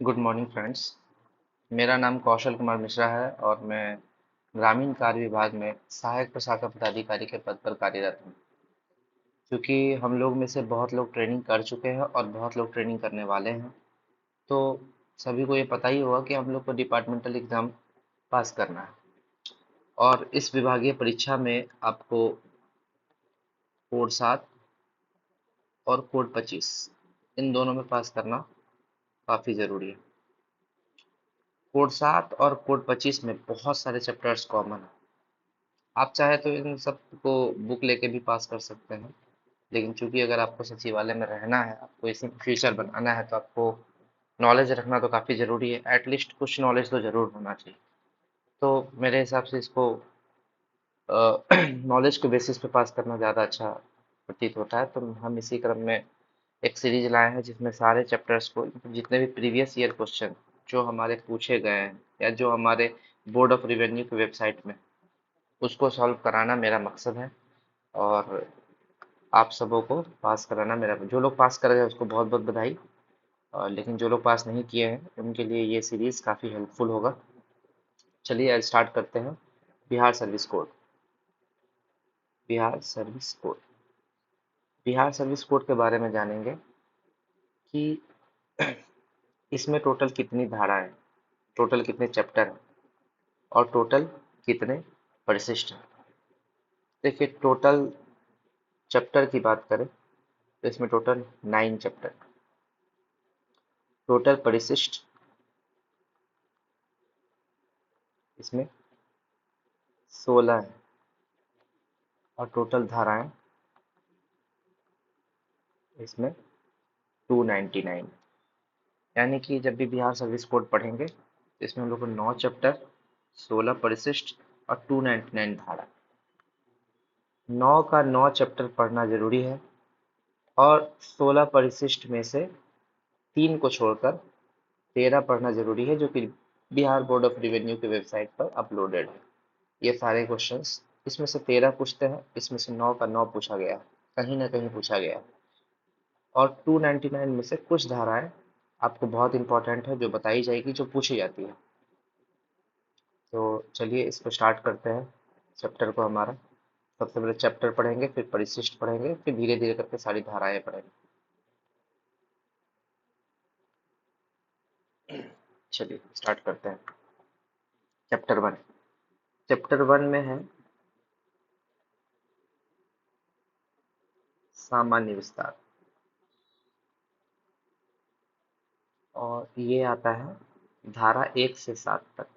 Good morning friends. मेरा नाम कौशल कुमार मिश्रा है और मैं ग्रामीण कार्य विभाग में सहायक प्रशाखा पदाधिकारी के पद पर कार्यरत हूँ। क्योंकि हम लोग में से बहुत लोग ट्रेनिंग कर चुके हैं और बहुत लोग ट्रेनिंग करने वाले हैं, तो सभी को ये पता ही होगा कि हम लोग को डिपार्टमेंटल एग्ज़ाम पास करना है। और इस विभागीय परीक्षा में आपको कोड 7 और कोड 25 इन दोनों में पास करना काफ़ी ज़रूरी है। कोड 7 और कोड 25 में बहुत सारे चैप्टर्स कॉमन हैं। आप चाहे तो इन सब को बुक लेके भी पास कर सकते हैं, लेकिन चूंकि अगर आपको सचिवालय में रहना है, आपको इसी में फ्यूचर बनाना है, तो आपको नॉलेज रखना तो काफ़ी ज़रूरी है। एटलीस्ट कुछ नॉलेज तो ज़रूर होना चाहिए। तो मेरे हिसाब से इसको नॉलेज के बेसिस पे पास करना ज़्यादा अच्छा प्रतीत होता है। तो हम इसी क्रम में एक सीरीज लाए हैं जिसमें सारे चैप्टर्स को, जितने भी प्रीवियस ईयर क्वेश्चन जो हमारे पूछे गए हैं या जो हमारे बोर्ड ऑफ रिवेन्यू की वेबसाइट में, उसको सॉल्व कराना मेरा मकसद है। और आप सबों को पास कराना मेरा, जो लोग पास कर गए उसको बहुत बहुत बधाई। लेकिन जो लोग पास नहीं किए हैं उनके लिए ये सीरीज़ काफ़ी हेल्पफुल होगा। चलिए आज स्टार्ट करते हैं। Bihar service code. Bihar service code. Bihar service code के बारे में जानेंगे कि इसमें टोटल कितनी धाराएं, टोटल कितने चैप्टर हैं और टोटल कितने परिशिष्ट हैं। देखिए, टोटल चैप्टर की बात करें तो इसमें टोटल 9 चैप्टर। टोटल परिशिष्ट इसमें 16 है और टोटल धाराएं इसमें 299। यानी कि जब भी बिहार सर्विस कोड पढ़ेंगे तो इसमें हम लोग को 9 चैप्टर, 16 परिशिष्ट और 299 धारा, 9 का 9 चैप्टर पढ़ना जरूरी है। और 16 परिशिष्ट में से 3 को छोड़कर 13 पढ़ना जरूरी है, जो कि बिहार बोर्ड ऑफ रिवेन्यू की वेबसाइट पर अपलोडेड है। ये सारे क्वेश्चंस, इसमें से 13 पूछते हैं, इसमें से 9 का 9 पूछा गया है, कहीं ना कहीं पूछा गया है। और 299 में से कुछ धाराएं आपको बहुत इंपॉर्टेंट है, जो बताई जाएगी, जो पूछी जाती है। तो चलिए इसको स्टार्ट करते हैं, चैप्टर को हमारा। सबसे पहले चैप्टर पढ़ेंगे, फिर परिशिष्ट पढ़ेंगे, फिर धीरे धीरे करके सारी धाराएं पढ़ेंगे। चलिए स्टार्ट करते हैं। चैप्टर 1। चैप्टर 1 में है सामान्य विस्तार, और ये आता है धारा 1 से 7 तक।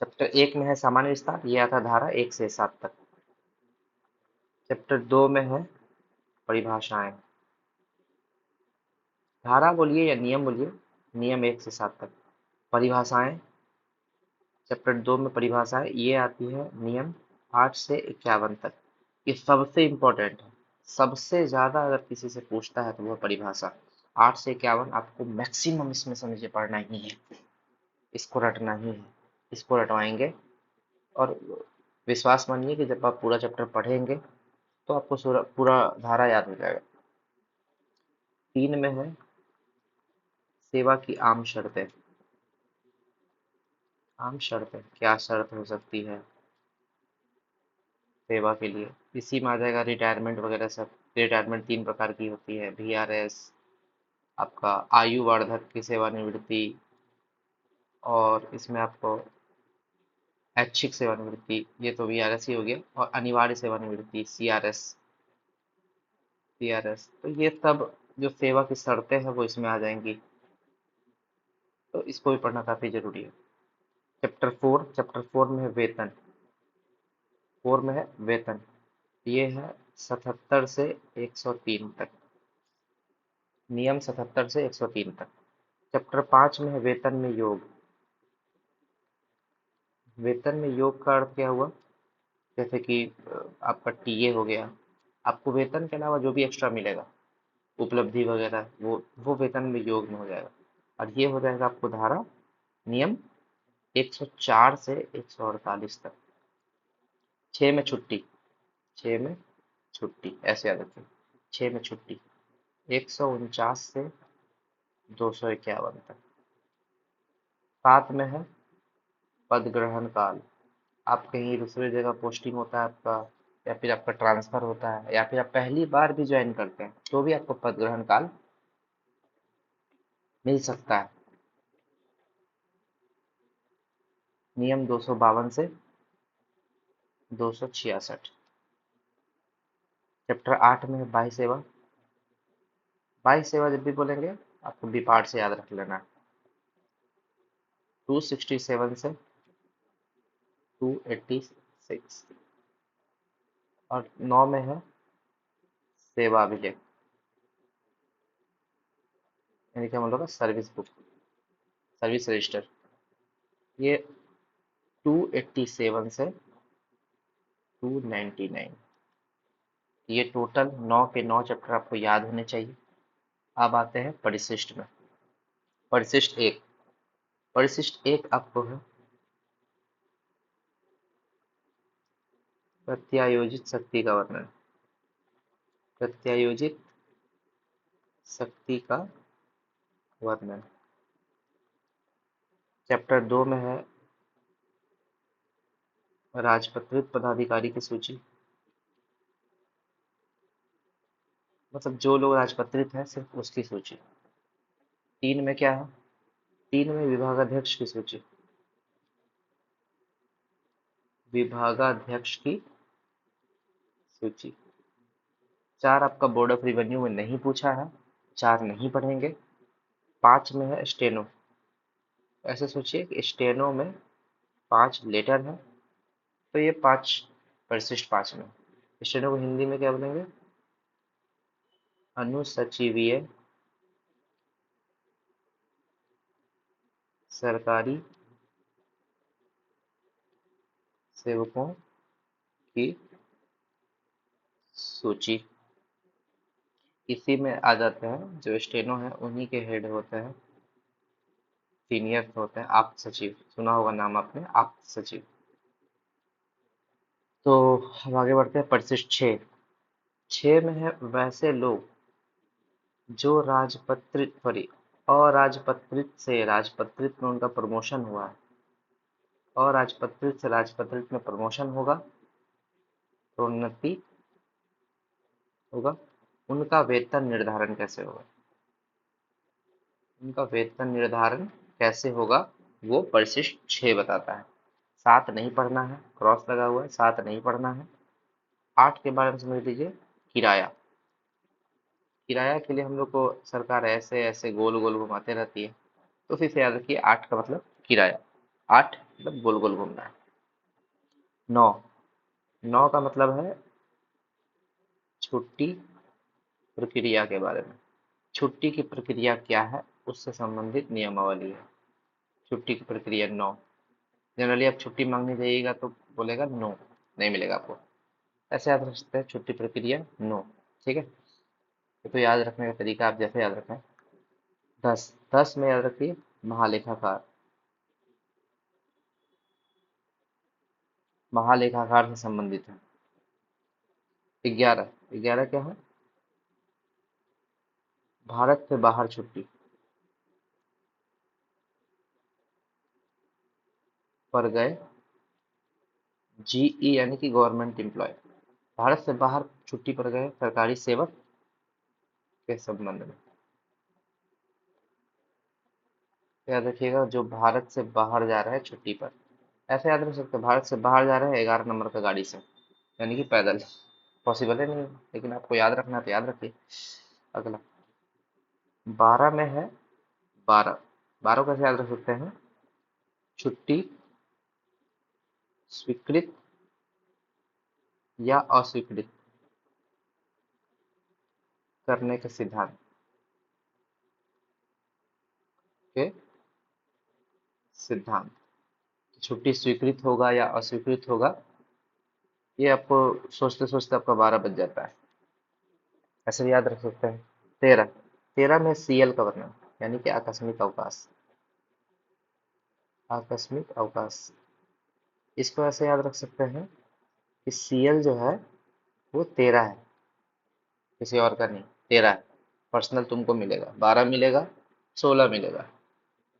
चैप्टर 1 में है सामान्य विस्तार, ये आता है धारा 1 से 7 तक। चैप्टर 2 में है परिभाषाएं। धारा बोलिए या नियम बोलिए, नियम 1 से 7 तक। परिभाषाएं, चैप्टर 2 में परिभाषाएं ये आती है नियम 8 से 51 तक। ये सबसे इम्पोर्टेंट है, सबसे ज्यादा अगर किसी से पूछता है तो वह परिभाषा 8 से 51 आपको मैक्सिमम इसमें समझे पढ़ना ही है, इसको रटना ही है, इसको रटवाएंगे। और विश्वास मानिए कि जब आप पूरा चैप्टर पढ़ेंगे तो आपको पूरा धारा याद हो जाएगा। 3 में है सेवा की आम शर्तें। आम शर्तें, क्या शर्त हो सकती है सेवा के लिए, इसी में आ जाएगा रिटायरमेंट वगैरह सब। रिटायरमेंट 3 प्रकार की होती है, VRS, आपका आयु वर्धक की सेवानिवृत्ति, और इसमें आपको ऐच्छिक सेवानिवृत्ति, ये तो VRS ही हो गया, और अनिवार्य सेवानिवृत्ति CRS। तो ये सब जो सेवा की शर्तें हैं वो इसमें आ जाएंगी, तो इसको भी पढ़ना काफी जरूरी है। चैप्टर 4 में है वेतन। 4 में है वेतन, ये है 77 से 103 तक, नियम 77 से 103 तक। चैप्टर 5 में है वेतन में योग। वेतन में योग का अर्थ क्या हुआ, जैसे कि आपका टीए हो गया, आपको वेतन के अलावा जो भी एक्स्ट्रा मिलेगा, उपलब्धि वगैरह, वो वेतन में योग में हो जाएगा। और ये हो जाएगा आपको धारा नियम 104 से 148 तक। 6 में छुट्टी, 6 में छुट्टी ऐसे याद रखिए, 6 में छुट्टी 149 से 251 तक। 7 में है पद ग्रहण काल। आप कहीं दूसरी जगह पोस्टिंग होता है आपका, या फिर आपका ट्रांसफर होता है, या फिर आप पहली बार भी ज्वाइन करते हैं तो भी आपको पद ग्रहण काल मिल सकता है। नियम 252 से 266। चैप्टर 8 में है बाह्य सेवा। बाह्य सेवा जब भी बोलेंगे आपको बी पार्ट से याद रख लेना है। 267 से 286। और 9 में है सेवा अभिलेख, यानी कि हम लोग का सर्विस बुक, सर्विस रजिस्टर। ये 287 से 299। ये टोटल 9 के 9 चैप्टर आपको याद होने चाहिए। अब आते हैं परिशिष्ट में। परिशिष्ट एक। परिशिष्ट एक आपको है प्रत्यायोजित शक्ति का वर्णन। प्रत्यायोजित शक्ति का वर्णन। चैप्टर 2 में है राजपत्रित पदाधिकारी की सूची, मतलब जो लोग राजपत्रित हैं सिर्फ उसकी सूची। 3 में क्या है? 3 में विभागाध्यक्ष की सूची। विभागाध्यक्ष की सूची। 4 आपका बोर्ड ऑफ रिवेन्यू में नहीं पूछा है, 4 नहीं पढ़ेंगे। 5 में है स्टेनो। ऐसे सोचिए कि स्टेनो में 5 लेटर है, तो ये 5 परिशिष्ट 5 में। स्टेनो को हिंदी में क्या बोलेंगे? अनुसचिवीय सरकारी सेवकों की सूची। इसी में आ जाते हैं जो स्टेनो है, उन्हीं के हेड होते हैं, सीनियर होते हैं आप्त सचिव। सुना होगा नाम आपने, आप्त सचिव। तो हम आगे बढ़ते हैं परिशिष्ट 6। 6 में है वैसे लोग जो राजपत्रित सॉरी अराजपत्रित से राजपत्रित में उनका प्रमोशन हुआ है। अराजपत्रित से राजपत्रित में प्रमोशन होगा, प्रोन्नति होगा। उनका वेतन निर्धारण कैसे होगा? उनका वेतन निर्धारण कैसे होगा वो परिशिष्ट 6 बताता है। 7 नहीं पढ़ना है, क्रॉस लगा हुआ है, 7 नहीं पढ़ना है। 8 के बारे में समझ लीजिए। किराया। किराया के लिए हम लोग को सरकार ऐसे ऐसे गोल गोल घुमाते रहती है, तो फिर से याद रखिए 8 का मतलब किराया। 8 मतलब गोल गोल घूमना है। 9। 9 का मतलब है छुट्टी प्रक्रिया के बारे में। छुट्टी की प्रक्रिया क्या है उससे संबंधित नियमावली है। छुट्टी की प्रक्रिया 9। जनरली आप छुट्टी मांगने जाइएगा तो बोलेगा नो, नहीं मिलेगा आपको। ऐसे याद रख सकते हैं छुट्टी प्रक्रिया नो। ठीक है, तो याद रखने का तरीका आप जैसे याद रखें। 10। 10 में याद रखिए महालेखाकार। महालेखाकार से संबंधित है। 11। 11 क्या है? भारत से बाहर छुट्टी पर गए, जीई यानी कि गवर्नमेंट एम्प्लॉय। भारत से बाहर छुट्टी पर गए सरकारी सेवक के संबंध में याद रखिएगा। जो भारत से बाहर जा रहा है छुट्टी पर, ऐसे याद रख सकते हैं भारत से बाहर जा रहे हैं 11 नंबर का गाड़ी से, यानी कि पैदल। पॉसिबल है नहीं, लेकिन आपको याद रखना है तो याद रखिए। अगला 12 में है 12। 12 कैसे याद रख सकते हैं? छुट्टी स्वीकृत या अस्वीकृत करने के सिद्धांत के सिद्धांत। छुट्टी स्वीकृत होगा या अस्वीकृत होगा, ये आपको सोचते सोचते आपका 12 बज जाता है। ऐसे भी याद रख सकते हैं। 13। 13 में सीएल का वर्णन, यानी कि आकस्मिक अवकाश। आकस्मिक अवकाश, इसको ऐसे याद रख सकते हैं कि सीएल जो है वो 13 है, किसी और का नहीं। 13 है, पर्सनल तुमको मिलेगा। 12 मिलेगा 16 मिलेगा।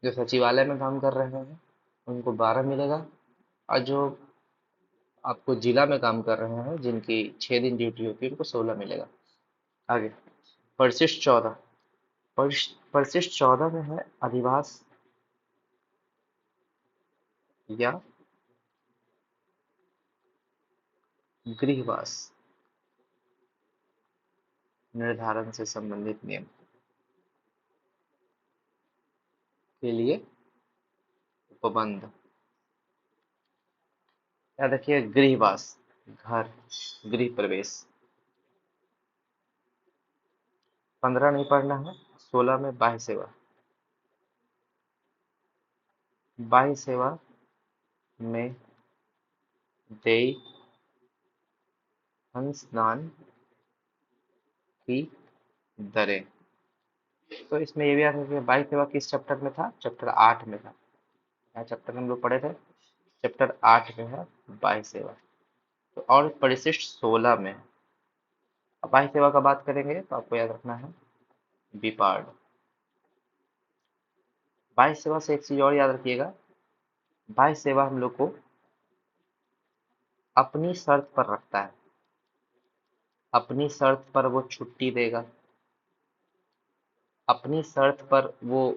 जो सचिवालय में काम कर रहे हैं उनको 12 मिलेगा, और जो आपको जिला में काम कर रहे हैं जिनकी 6 दिन ड्यूटी होती है उनको 16 मिलेगा। आगे परिशिष्ट 14। परिशिष्ट 14 में है अधिवास या गृहवास निर्धारण से संबंधित नियम के लिए उपबंध। याद रखिए गृहवास, घर, गृह प्रवेश। 15 नहीं पढ़ना है। 16 में बाह्य सेवा। बाह्य सेवा में देय, अंश स्नान की दरें। तो इसमें ये भी याद रखिए बाह्य सेवा किस चैप्टर में था? चैप्टर 8 में था। क्या चैप्टर हम लोग पढ़े थे? चैप्टर 8 में है बाह्य सेवा। तो और परिशिष्ट 16 में है। अब बाह्य सेवा का बात करेंगे तो आपको याद रखना है बीपार्ड। बाह्य सेवा से एक चीज और याद रखिएगा, बाह्य सेवा हम लोग को अपनी शर्त पर रखता है। अपनी शर्त पर वो छुट्टी देगा, अपनी शर्त पर वो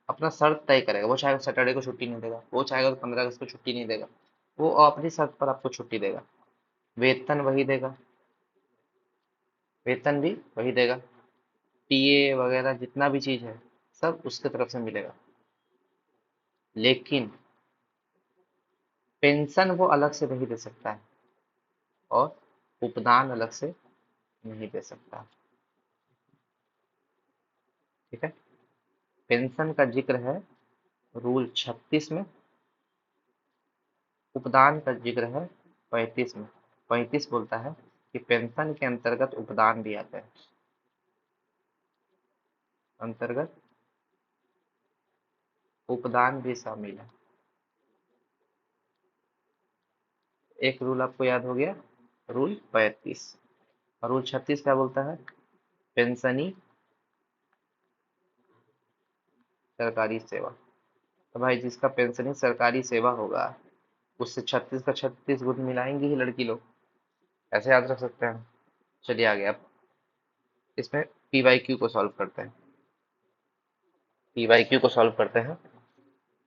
अपना शर्त तय करेगा। वो चाहेगा सैटरडे को छुट्टी नहीं देगा, वो चाहेगा तो 15 अगस्त को छुट्टी नहीं देगा। वो अपनी शर्त पर आपको छुट्टी देगा। वेतन वही देगा, वेतन भी वही देगा। टीए वगैरह जितना भी चीज है सब उसके तरफ से मिलेगा। लेकिन पेंशन वो अलग से नहीं दे सकता है, और उपदान अलग से नहीं दे सकता। ठीक है। पेंशन का जिक्र है रूल 36 में, उपदान का जिक्र है 35 में। 35 बोलता है कि पेंशन के अंतर्गत उपदान भी आता है। अंतर्गत उपदान भी शामिल है। एक रूल आपको याद हो गया, रूल 35। और रूल 36 क्या बोलता है? पेंशनी सरकारी सेवा। तो भाई जिसका पेंशनी सरकारी सेवा होगा उससे 36 का 36 गुण मिलाएंगे ही लड़की लोग। ऐसे याद रख सकते हैं। चलिए आगे अब इसमें पीवाईक्यू को सॉल्व करते हैं। पीवाईक्यू को सॉल्व करते हैं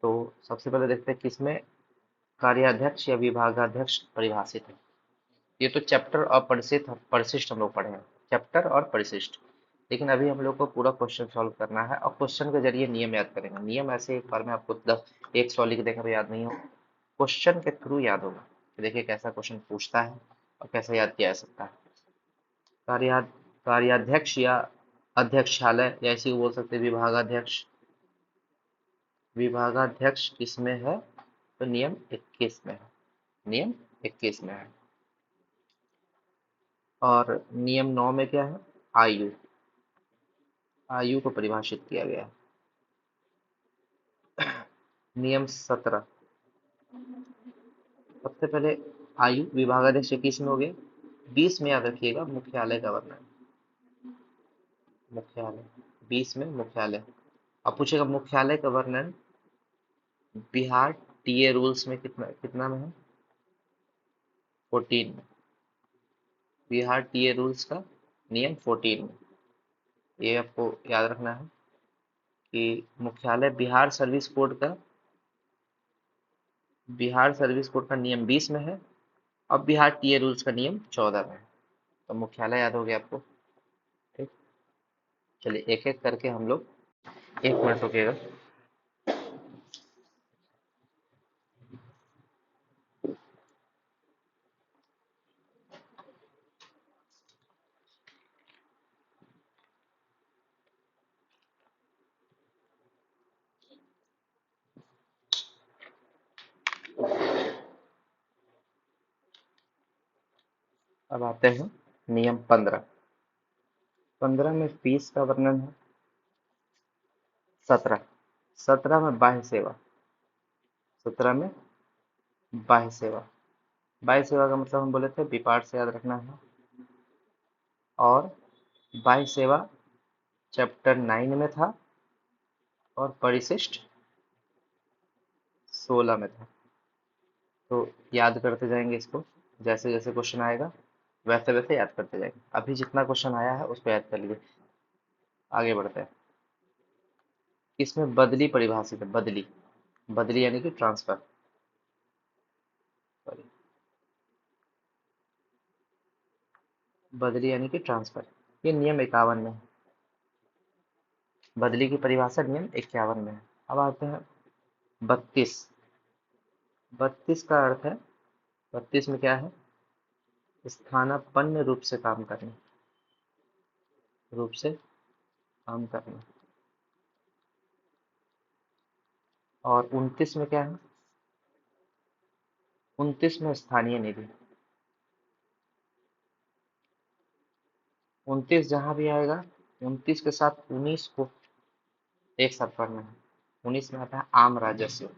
तो सबसे पहले देखते हैं किसमें कार्याध्यक्ष या विभागाध्यक्ष परिभाषित है। ये तो चैप्टर और परिशिष्ट परिशिष्ट हम लोग पढ़े हैं, चैप्टर और परिशिष्ट। लेकिन अभी हम लोग को पूरा क्वेश्चन सॉल्व करना है और क्वेश्चन के जरिए नियम याद करेंगे। नियम ऐसे एक बार में आपको 100 लिख देंगे तो याद नहीं हो, क्वेश्चन के थ्रू याद होगा कि देखिए कैसा क्वेश्चन पूछता है और कैसे याद किया जा सकता है। कार्या कार्याध्यक्ष या अध्यक्षालय या इसी को बोल सकते हैं विभागाध्यक्ष। विभागाध्यक्ष किसमें है? तो नियम 21 में है। नियम 21 में है। और नियम 9 में क्या है? आयु। आयु को परिभाषित किया गया है। नियम 17। सबसे पहले आयु विभागाध्यक्ष 21 में हो गया। 20 में याद रखिएगा मुख्यालय का वर्णन। मुख्यालय 20 में मुख्यालय। अब पूछेगा मुख्यालय का वर्णन बिहार टीए रूल्स में कितना कितना में है? 14 में। बिहार टीए रूल्स का नियम 14 में। ये आपको याद रखना है कि मुख्यालय बिहार सर्विस कोड का नियम 20 में है और बिहार टीए रूल्स का नियम 14 में है। तो मुख्यालय याद हो गया आपको। ठीक। चलिए एक एक करके हम लोग, 1 मिनट रुकिएगा। अब आते हैं नियम 15। 15 में फीस का वर्णन है। 17। 17 में बाह्य सेवा। 17 में बाह्य सेवा। बाह्य सेवा का मतलब हम बोले थे विपार्ट से याद रखना है। और बाह्य सेवा चैप्टर 9 में था और परिशिष्ट 16 में था। तो याद करते जाएंगे इसको, जैसे जैसे क्वेश्चन आएगा वैसे वैसे याद करते जाएंगे। अभी जितना क्वेश्चन आया है उसको याद कर लीजिए। आगे बढ़ते हैं। इसमें बदली परिभाषित है, बदली। बदली यानी कि ट्रांसफर। सॉरी, बदली यानी कि ट्रांसफर। ये नियम 51 में है। बदली की परिभाषा नियम 51 में है। अब आते हैं 32। 32 का अर्थ है, 32 में क्या है? स्थानापन्न रूप से काम करना, रूप से काम करना। और 29 में क्या है? 29 में स्थानीय निधि। 29 जहां भी आएगा, 29 के साथ 19 को एक साथ पढ़ना है। 19 में आता है आम राजस्व,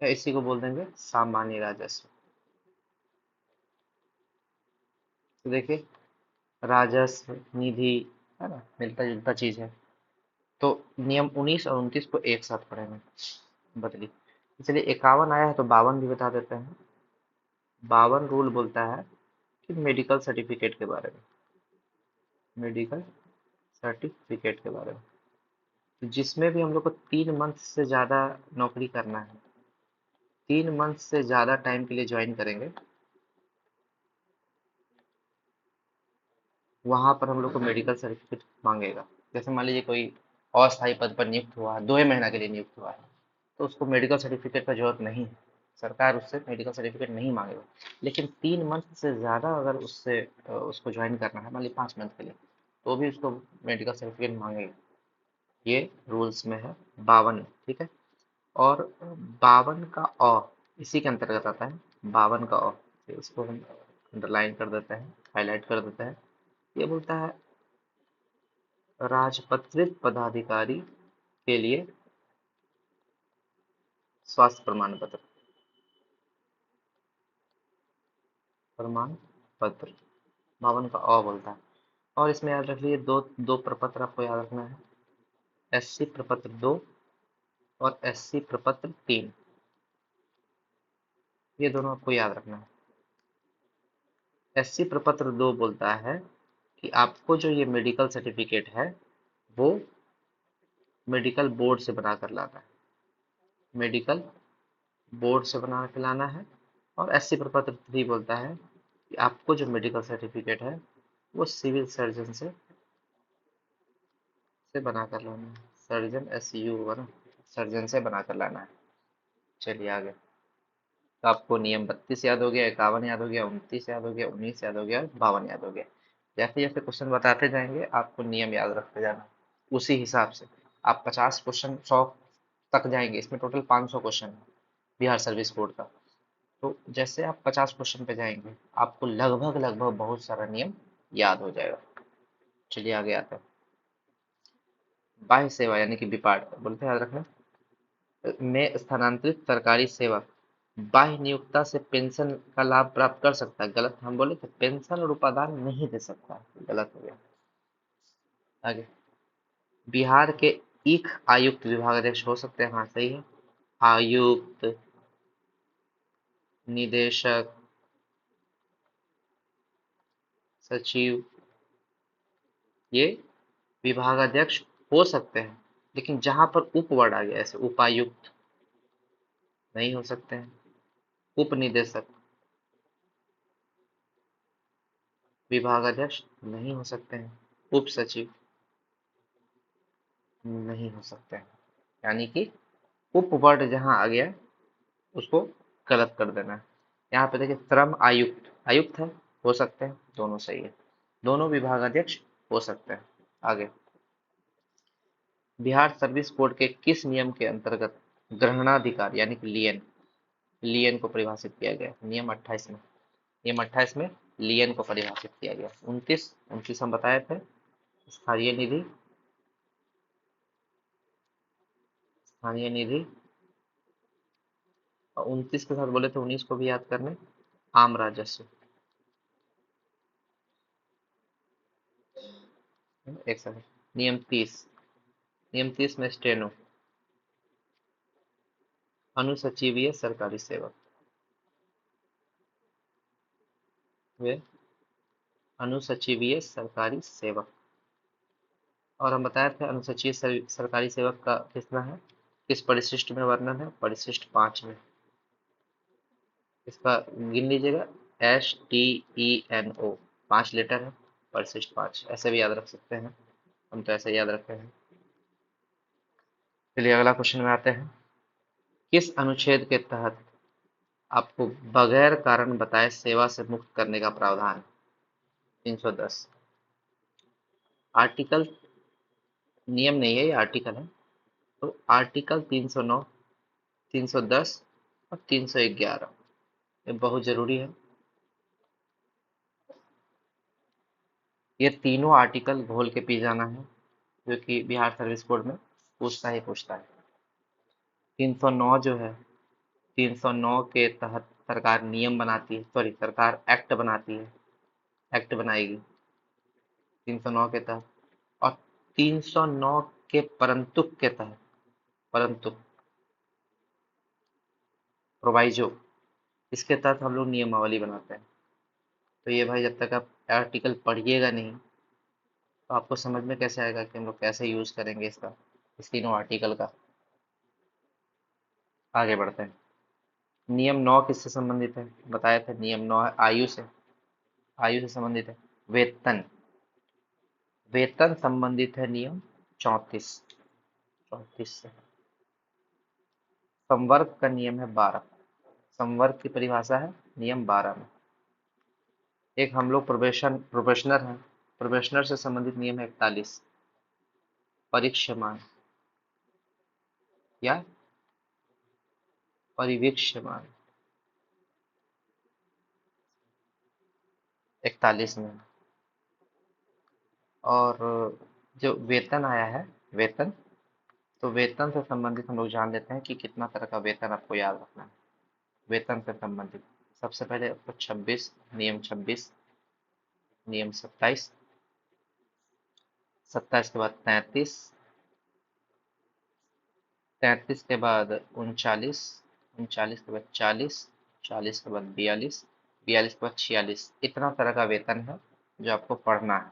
या इसी को बोल देंगे सामान्य राजस्व। तो देखिए, राजस्व, निधि, है ना, मिलता जुलता चीज है। तो नियम 19 और 29 को एक साथ पढ़ेंगे, बदली। चलिए 51 आया है तो 52 भी बता देते हैं। 52 रूल बोलता है कि मेडिकल सर्टिफिकेट के बारे में, मेडिकल सर्टिफिकेट के बारे में। तो जिसमें भी हम लोग को 3 मंथ से ज़्यादा नौकरी करना है, 3 मंथ से ज़्यादा टाइम के लिए ज्वाइन करेंगे, वहाँ पर हम लोग को मेडिकल सर्टिफिकेट मांगेगा। जैसे मान लीजिए कोई अस्थायी पद पर नियुक्त हुआ है, 2 ही महीना के लिए नियुक्त हुआ है, तो उसको मेडिकल सर्टिफिकेट का जरूरत नहीं है। सरकार उससे मेडिकल सर्टिफिकेट नहीं मांगेगा। लेकिन 3 मंथ से ज़्यादा अगर उससे उसको ज्वाइन करना है, मान लीजिए 5 मंथ के लिए, तो भी उसको मेडिकल सर्टिफिकेट मांगेगा। ये रूल्स में है 52, ठीक है। और 52 का अ इसी के अंतर्गत आता है। 52 का अ, तो इसको हम अंडरलाइन कर देते हैं, हाईलाइट कर देते हैं। ये बोलता है राजपत्रित पदाधिकारी के लिए स्वास्थ्य प्रमाण पत्र, प्रमाण पत्र। 52 का अ बोलता है। और इसमें याद रख लीजिए, दो दो प्रपत्र आपको याद रखना है। एससी प्रपत्र 2 और एससी प्रपत्र 3, ये दोनों आपको याद रखना है। एससी प्रपत्र 2 बोलता है कि आपको जो ये मेडिकल सर्टिफिकेट है, वो मेडिकल बोर्ड से बना कर लाना है, मेडिकल बोर्ड से बना के लाना है। और एससी प्रपत्र 3 बोलता है कि आपको जो मेडिकल सर्टिफिकेट है, वो सिविल सर्जन से बना कर लाना है। सर्जन एस यू होगा ना, सर्जन से बना कर लाना है। चलिए आगे। तो आपको नियम 32 याद हो गया, 51 याद हो गया, 29 याद हो गया, 19 याद हो गया, 52 याद हो गया। जैसे जैसे क्वेश्चन बताते जाएंगे आपको नियम याद रखते जाना, उसी हिसाब से आप 50 क्वेश्चन 100 तक जाएंगे। इसमें टोटल 500 क्वेश्चन है बिहार सर्विस कोड का। तो जैसे आप 50 क्वेश्चन पे जाएंगे, आपको लगभग लगभग बहुत सारा नियम याद हो जाएगा। चलिए आगे आते हैं। बाह्य सेवा यानी कि विपाड बोलते हैं, याद रखना। में स्थानांतरित सरकारी सेवक बाह्य नियोक्ता से पेंशन का लाभ प्राप्त कर सकता है। गलत, हम बोले तो पेंशन और उपादान नहीं दे सकता, गलत हो गया। आगे, बिहार के ईख आयुक्त विभागाध्यक्ष हो सकते हैं, हाँ सही है। आयुक्त, निदेशक, सचिव, ये विभागाध्यक्ष हो सकते हैं। लेकिन जहां पर उप वर्ड आ गया, ऐसे उपायुक्त नहीं हो सकते हैं, उप निदेशक, विभागाध्यक्ष नहीं हो सकते हैं, उप सचिव नहीं हो सकते हैं। यानी कि उप वर्ड जहां आ गया उसको गलत कर देना है। यहाँ पे देखिए, श्रम आयुक्त, आयुक्त है, हो सकते हैं, दोनों सही है। दोनों विभागाध्यक्ष हो सकते हैं। आगे, बिहार सर्विस कोड के किस नियम के अंतर्गत ग्रहणाधिकार यानी कि लियन, लियन को परिभाषित किया गया? नियम 28 में, नियम 28 में लियन को परिभाषित किया गया। 29, 29 हम बताए थे, स्थानीय निधि, स्थानीय निधि। और 29 के साथ बोले तो 19 को भी याद करने, आम राजस्व। एक सेकंड, नियम 30, नियम 30 में स्टेनो, अनुसचिवीय सरकारी सेवक, वे अनुसचिवीय सरकारी सेवक। और हम बताए थे अनुसूचित सरकारी सेवक का कितना है, किस परिशिष्ट में वर्णन है, परिशिष्ट 5 में। इसका गिन लीजिएगा, STENO, 5 लेटर है, परिशिष्ट 5, ऐसे भी याद रख सकते हैं, हम तो ऐसे याद रखते हैं। चलिए अगला क्वेश्चन में आते हैं। किस अनुच्छेद के तहत आपको बगैर कारण बताए सेवा से मुक्त करने का प्रावधान है? 310। आर्टिकल, नियम नहीं है ये, आर्टिकल है। तो आर्टिकल 309, 310 और 311, ये बहुत जरूरी है। ये तीनों आर्टिकल घोल के पी जाना है, जो कि बिहार सर्विस कोड में पूछता ही पूछता है। 309 जो है, 309 के तहत सरकार नियम बनाती है, सॉरी सरकार एक्ट बनाती है, एक्ट बनाएगी 309 के तहत। और 309 के परंतुक के तहत, परंतुक, प्रोवाइजो, इसके तहत हम लोग नियमावली बनाते हैं। तो ये भाई जब तक आप आर्टिकल पढ़िएगा नहीं तो आपको समझ में कैसे आएगा कि हम लोग कैसे यूज करेंगे इसका, इस तीनों आर्टिकल का। आगे बढ़ते हैं। नियम 9 किससे संबंधित है? बताए थे नियम 9 है आयु से, आयु से संबंधित है। वेतन, वेतन संबंधित है नियम 34, 34 से। संवर्ग का नियम है 12, संवर्ग की परिभाषा है नियम 12 में। एक हम लोग प्रोबेशनर हैं, प्रोबेशनर से संबंधित नियम है 41, परीक्षमान या परिवीक्षमान, 41 में। और जो वेतन आया है, वेतन, तो वेतन से संबंधित हम लोग जान लेते हैं कि कितना तरह का वेतन आपको याद रखना है। वेतन से संबंधित सबसे पहले आपको 26, नियम 26, नियम 27, 27 के बाद 33, 33 के बाद 39, 39 के बाद 40, 40 के बाद 42, 42 के बाद 46, इतना तरह का वेतन है जो आपको पढ़ना है।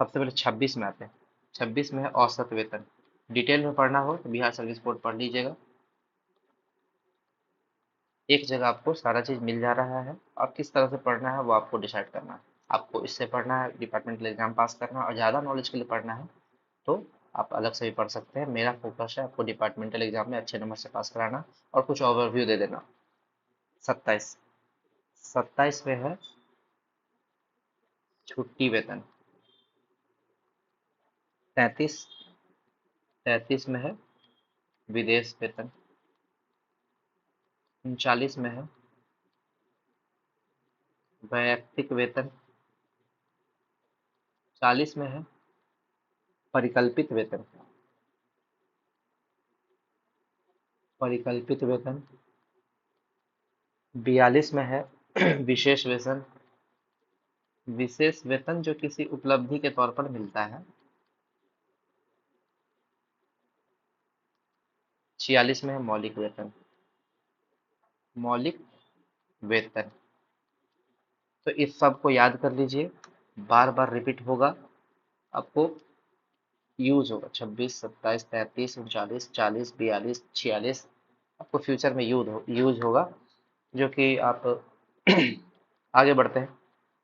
सबसे पहले 26 में आते हैं। 26 में है औसत वेतन। डिटेल में पढ़ना हो तो बिहार सर्विस बोर्ड पढ़ लीजिएगा, एक जगह आपको सारा चीज मिल जा रहा है। और किस तरह से पढ़ना है वो आपको डिसाइड करना है। आपको इससे पढ़ना है डिपार्टमेंटल एग्जाम पास करना है, और ज़्यादा नॉलेज के लिए पढ़ना है तो आप अलग से भी पढ़ सकते हैं। मेरा फोकस है आपको डिपार्टमेंटल एग्जाम में अच्छे नंबर से पास कराना और कुछ ओवरव्यू दे देना। 27, 27 में है छुट्टी वेतन। 33, 33 में है विदेश वेतन। 39 में है वैयक्तिक वेतन। 40 में है परिकल्पित वेतन, परिकल्पित वेतन। 42 में है विशेष वेतन, विशेष वेतन जो किसी उपलब्धि के तौर पर मिलता है। 46 में है मौलिक वेतन, मौलिक वेतन। तो इस सब को याद कर लीजिए, बार बार रिपीट होगा, आपको यूज होगा। 26, 27, 33, 39, 40, 42, 46 आपको फ्यूचर में यूज होगा, जो कि आप आगे बढ़ते हैं।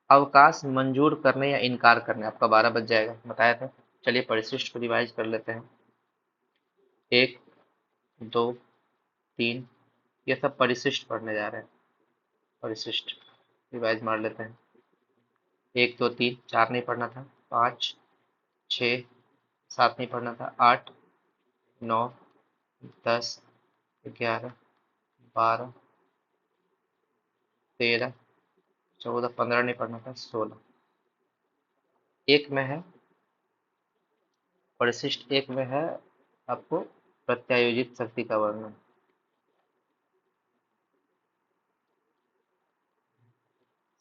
अवकाश मंजूर करने या इनकार करने, आपका 12 बज जाएगा, बताया था। चलिए परिशिष्ट को रिवाइज कर लेते हैं। 1, 2, 3, ये सब परिशिष्ट पढ़ने जा रहे हैं। परिशिष्ट रिवाइज मार लेते हैं। 1, 2, 3, 4 नहीं पढ़ना था, 5, 6, 7 नहीं पढ़ना था, 8, 9, 10, 11, 12, 13, 14, 15 नहीं पढ़ना था, 16। एक में है परिशिष्ट, एक में है आपको प्रत्यायोजित शक्ति का वर्णन।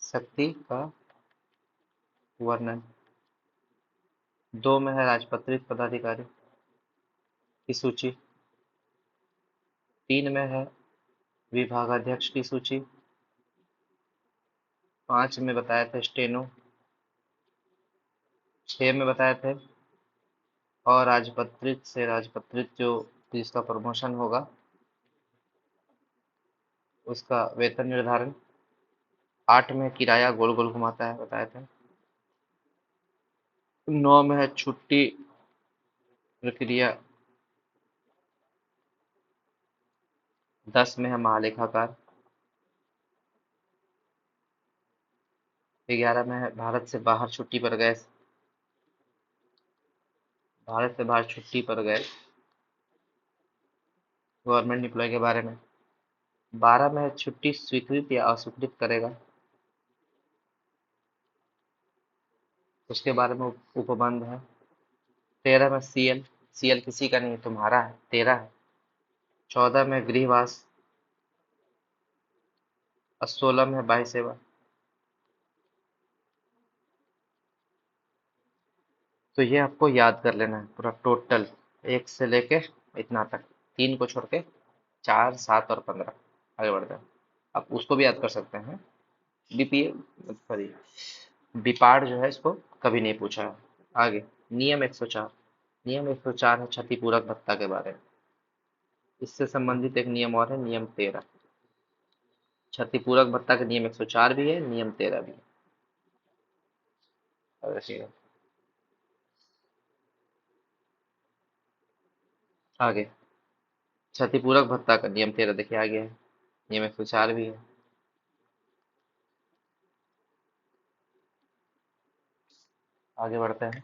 शक्ति का वर्णन दो में है राजपत्रित पदाधिकारी की सूची। तीन में है विभागाध्यक्ष की सूची। पांच में बताए थे स्टेनो। छह में बताए थे और राजपत्रित से राजपत्रित जो जिसका प्रमोशन होगा उसका वेतन निर्धारण। आठ में किराया गोल गोल घुमाता है बताए थे। नौ में है छुट्टी प्रक्रिया। 10 में है महालेखाकार। 11 में है भारत से बाहर छुट्टी पर गए गवर्नमेंट एम्प्लॉय के बारे में। 12 में है छुट्टी स्वीकृत या अस्वीकृत करेगा उसके बारे में उपबंध है। 13 में सीएल। सीएल किसी का नहीं तुम्हारा है, तेरा है। 14 में गृहवास। और 16 में है बाह्य सेवा। तो ये आपको याद कर लेना है पूरा टोटल, एक से लेके इतना तक, तीन को छोड़ के, 4, 7 और 15। आगे बढ़ते हैं। आप उसको भी याद कर सकते हैं। बीपीए सॉरी, बिपार्ड जो है इसको कभी नहीं पूछा है। आगे नियम 104। नियम 104 है क्षतिपूरक भत्ता के बारे में। इससे संबंधित एक नियम और है नियम 13। क्षतिपूरक भत्ता का नियम 104 भी है, नियम 13 भी है। अब देखिएगा आगे। क्षतिपूरक भत्ता का नियम 13 देखिए आगे है, नियम 104 भी है। आगे बढ़ते हैं।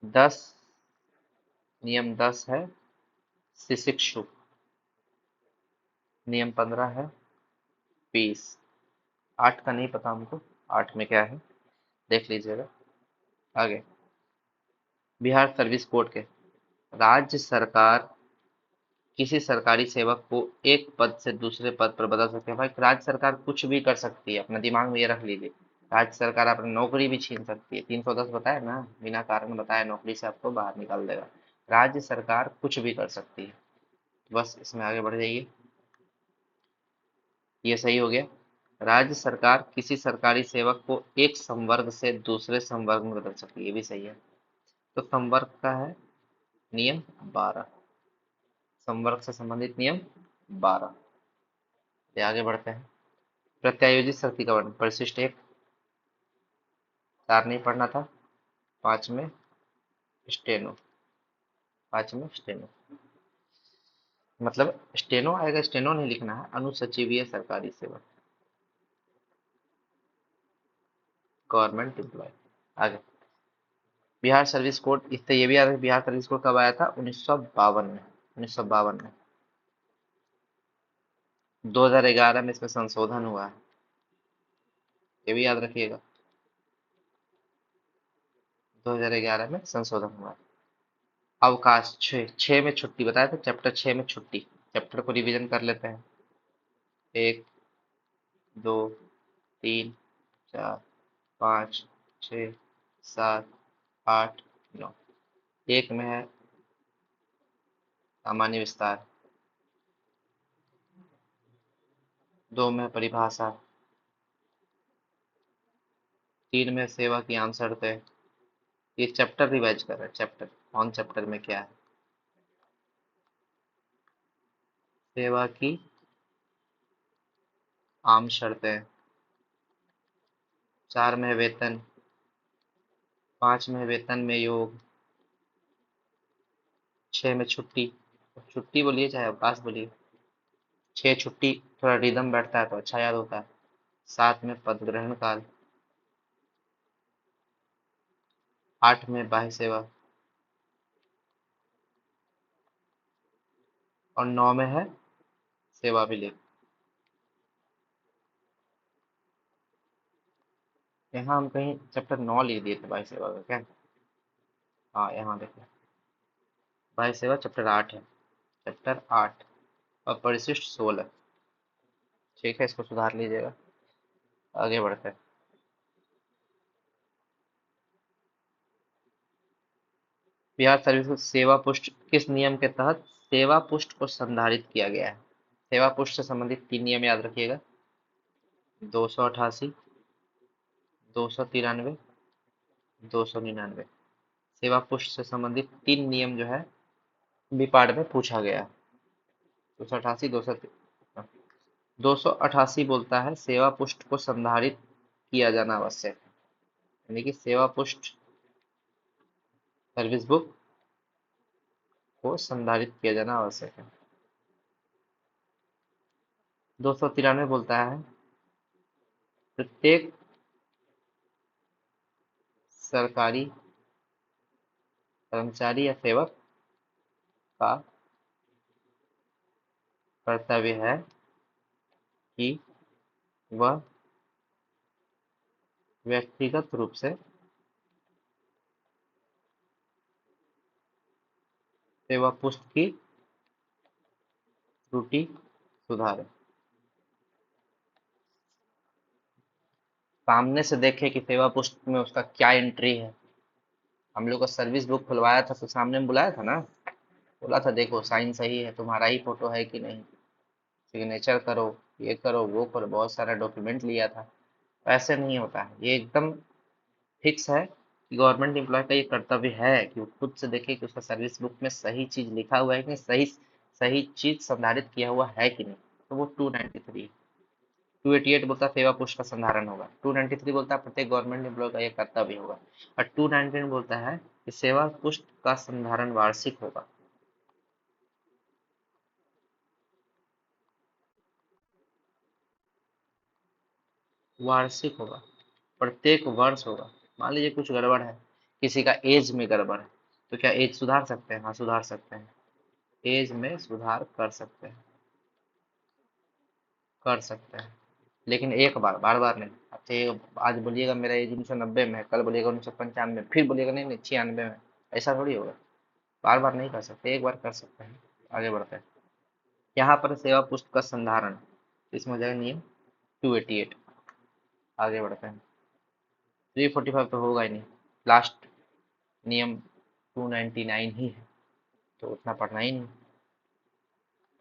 10, नियम 10 है शिशिक्षु। नियम 15 है फीस। 8 का नहीं पता हमको, 8 में क्या है देख लीजिएगा। आगे बिहार सर्विस कोड के, राज्य सरकार किसी सरकारी सेवक को एक पद से दूसरे पद पर बदल सकते हैं। भाई राज्य सरकार कुछ भी कर सकती है, अपना दिमाग में ये रख लीजिए। राज्य सरकार अपनी नौकरी भी छीन सकती है, 310 बताया ना, बिना कारण बताया नौकरी से आपको बाहर निकाल देगा। राज्य सरकार कुछ भी कर सकती है। बस इसमें आगे बढ़ जाइए। ये सही हो गया। राज्य सरकार किसी सरकारी सेवक को एक संवर्ग से दूसरे संवर्ग में बदल सकती है, ये भी सही है। तो संवर्ग का है नियम 12। संवर्ग से संबंधित नियम 12। ये आगे बढ़ते हैं। प्रत्यायोजित शक्ति का वर्णन, परिशिष्ट एक। 4 नहीं पढ़ना था। 5 में स्टेनो। 5 में स्टेनो मतलब स्टेनो आएगा, स्टेनो नहीं लिखना है, अनुसचिवीय सरकारी सेवा, गवर्नमेंट एम्प्लॉय। आगे बिहार सर्विस कोड, इससे ये भी याद है बिहार सर्विस कोड कब आया था, 1952 में। 1952 में। 2011 में इसमें संशोधन हुआ है, ये भी याद रखिएगा। 2011 में संशोधन हुआ है। अवकाश 6 में छुट्टी बताया था, चैप्टर 6 में छुट्टी। चैप्टर को रिवीजन कर लेते हैं। 1, 2, 3, 4, 5, 6, 7, 8, 9। एक में है सामान्य विस्तार। 2 में है परिभाषा। 3 में सेवा की आम शर्तें। ये चैप्टर रिवाइज कर रहे हैं, चैप्टर कौन चैप्टर में क्या है। सेवा की आम शर्तें। 4 में है वेतन। 5 में है वेतन में योग। 6 में छुट्टी, छुट्टी बोलिए चाहे अवकाश बोलिए। 6 छुट्टी, थोड़ा रिदम बैठता है तो अच्छा याद होता है। 7 में पद ग्रहण काल। 8 में बाह्य सेवा। और 9 में है सेवा अभिलेख। यहाँ हम कहीं चैप्टर 9 लिख दिए थे बाह्य सेवा का क्या। हाँ यहाँ देखिए, बाह्य सेवा चैप्टर 8 है, चैप्टर 8। और परिशिष्ट 16। ठीक है, इसको सुधार लीजिएगा। आगे बढ़ते हैं। बिहार सर्विस सेवा पुष्ट किस नियम के तहत सेवा पुष्ट को संधारित किया गया है? सेवा पुष्ट से संबंधित 3 नियम याद रखिएगा। 288, 293, 299। सेवा पुष्ट से संबंधित 3 नियम जो है विपाठ में पूछा गया है। 288, 288 बोलता है सेवा पुष्ट को संधारित किया जाना आवश्यक है, यानी कि सेवा पुष्ट सर्विस बुक को संधारित किया जाना आवश्यक है। 293 बोलता है प्रत्येक सरकारी कर्मचारी या सेवक का कर्तव्य है कि वह व्यक्तिगत रूप से सेवा पुष्ट की त्रुटि सुधारे, सामने से देखे कि सेवा पुष्ट में उसका क्या एंट्री है। हम लोग का सर्विस बुक खुलवाया था तो सामने में बुलाया था ना, बोला था देखो साइन सही है, तुम्हारा ही फोटो है कि नहीं, सिग्नेचर करो, ये करो वो करो, बहुत सारा डॉक्यूमेंट लिया था। ऐसे नहीं होता है, ये एकदम फिक्स है कि गवर्नमेंट एम्प्लॉय का ये कर्तव्य है कि वो खुद से देखे कि उसका सर्विस बुक में सही चीज लिखा हुआ है कि नहीं, सही सही चीज संधारित किया हुआ है कि नहीं। तो वो 293। 288 बोलता है सेवा पुष्ट का संधारण होगा। 293 बोलता है प्रत्येक गवर्नमेंट एम्प्लॉय का ये कर्तव्य होगा। और 299 बोलता है कि सेवा पुष्ट का संधारण वार्षिक होगा। वार्षिक होगा, प्रत्येक वर्ष होगा। मान लीजिए कुछ गड़बड़ है, किसी का एज में गड़बड़ है, तो क्या एज सुधार सकते हैं? हाँ सुधार सकते हैं, एज में सुधार कर सकते हैं, कर सकते हैं। लेकिन एक बार, बार बार नहीं। अच्छा आज बोलिएगा मेरा एज 1990 में है, कल बोलिएगा 1995 में, फिर बोलिएगा नहीं नहीं 96 में, ऐसा थोड़ी होगा। बार बार नहीं कर सकते, एक बार कर सकते हैं। आगे बढ़ते हैं। यहाँ पर सेवा पुस्तक का संधारण, इसमें हो जाएगा नियम 288। आगे बढ़ते हैं। 345 तो होगा ही नहीं, लास्ट नियम 299 ही है, तो उतना पढ़ना ही नहीं।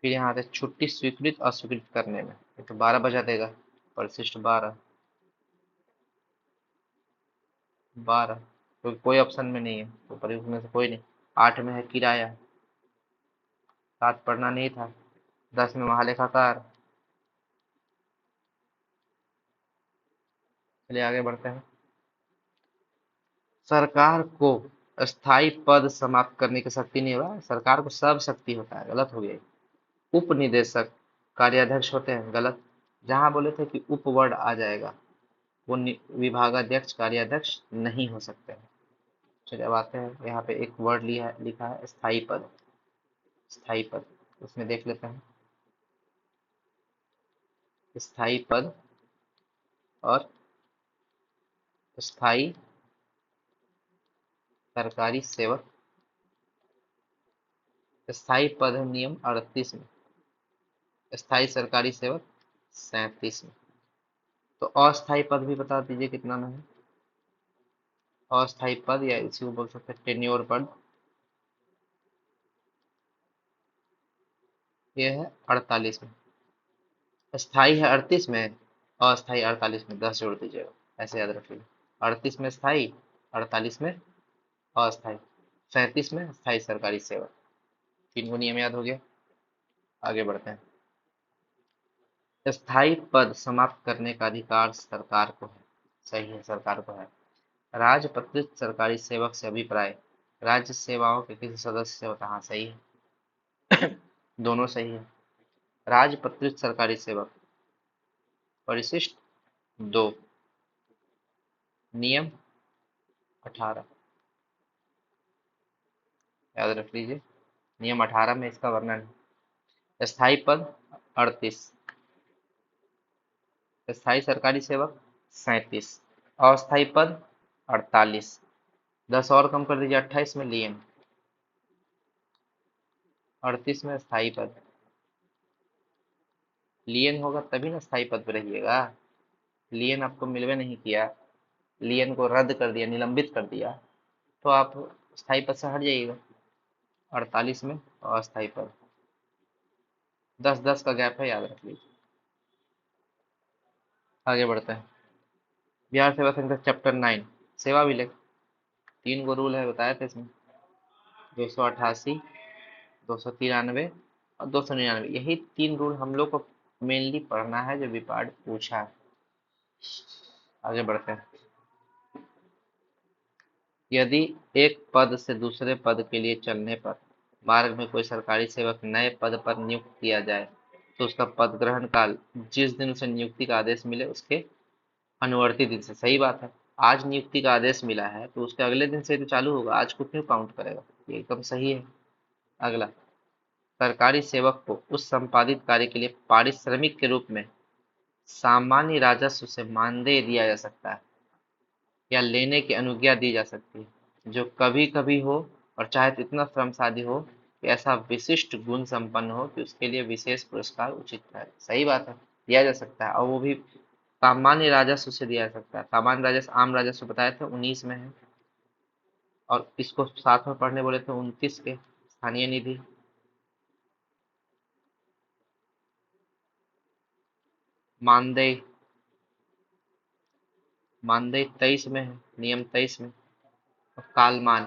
फिर यहाँ आते हैं, छुट्टी स्वीकृत अस्वीकृत करने में, ये तो 12 बजा देगा। परिशिष्ट 12, 12 क्योंकि कोई ऑप्शन में नहीं है, तो परिशिष्ट में से कोई नहीं। 8 में है किराया, 7 पढ़ना नहीं था। 10 में महालेखाकार। चलिए आगे बढ़ते हैं। सरकार को अस्थाई पद समाप्त करने की शक्ति नहीं होगा, सरकार को सब शक्ति होता है, गलत हो गया। उप निदेशक कार्याध्यक्ष होते हैं, गलत। जहां बोले थे कि उपवर्ड आ जाएगा, वो विभागाध्यक्ष कार्याध्यक्ष नहीं हो सकते हैं। चलिए अब आते हैं, यहाँ पे एक वर्ड लिखा है स्थायी पद। स्थायी पद, उसमें देख लेते हैं। स्थायी पद और स्थायी सरकारी सेवक। स्थायी पद है नियम 38 में, स्थायी सरकारी सेवक 37 में। तो अस्थायी पद भी बता दीजिए कितना में है। अस्थायी पद या इसी को बोल सकते हैं टेन्योर पद, ये है 48 में। स्थायी है 38 में, अस्थायी 48 में, 10 जोड़ दीजिएगा, ऐसे याद रखिएगा। 38 में स्थायी, 48 में अस्थायी, 37 में स्थायी सरकारी सेवा। 3 को नियम याद हो गया। आगे बढ़ते हैं। स्थायी पद समाप्त करने का अधिकार सरकार को है। सही है, सरकार को है। राजपत्रित सरकारी सेवक से अभिप्राय राज्य सेवाओं के किसी सदस्य से होता है। हाँ सही है, दोनों सही है। राजपत्रित सरकारी सेवक, परिशिष्ट 2, नियम 18 याद रख लीजिए। नियम 18 में इसका वर्णन है। स्थायी पद 38, स्थायी सरकारी सेवक 37, अस्थायी पद 48। 10 और कम कर दीजिए, 28 में लियन, 38 में स्थायी पद। लियन होगा तभी ना स्थायी पद पे रहिएगा। लियन आपको मिलवे नहीं किया, लियन को रद्द कर दिया, निलंबित कर दिया, तो आप स्थायी पद से हट जाइएगा। 48 में अस्थायी पद। 10-10 का गैप है, याद रख लीजिए। आगे बढ़ते हैं। बिहार सेवा संहिता चैप्टर 9 सेवा विलेख। 3 गो रूल है, बताया था इसमें। 288, 293 और 299। यही 3 रूल हम लोग को मेनली पढ़ना है, जो विपार्ड पूछा है। आगे बढ़ते हैं। यदि एक पद से दूसरे पद के लिए चलने पर मार्ग में कोई सरकारी सेवक नए पद पर नियुक्त किया जाए तो उसका पद ग्रहण काल जिस दिन उसे नियुक्ति का आदेश मिले उसके अनुवर्ती दिन से। सही बात है। आज नियुक्ति का आदेश मिला है तो उसके अगले दिन से तो चालू होगा, आज को क्यों काउंट करेगा? ये एकदम सही है। अगला, सरकारी सेवक को उस संपादित कार्य के लिए पारिश्रमिक के रूप में सामान्य राजस्व से मानदेय दिया जा सकता है या लेने की अनुज्ञा दी जा सकती है, जो कभी कभी हो और चाहे तो इतना श्रमसाध्य हो कि ऐसा विशिष्ट गुण संपन्न हो कि उसके लिए विशेष पुरस्कार उचित है। सही बात है, दिया जा सकता है, और वो भी सामान्य राजस्व से दिया जा सकता है। सामान्य राजस्व, आम राजस्व बताए थे 19 में है, और इसको साथ में पढ़ने बोले थे 29 के। स्थानीय निधि, मानदेय, मानदेय 23 में है, नियम 23 में। और कालमान,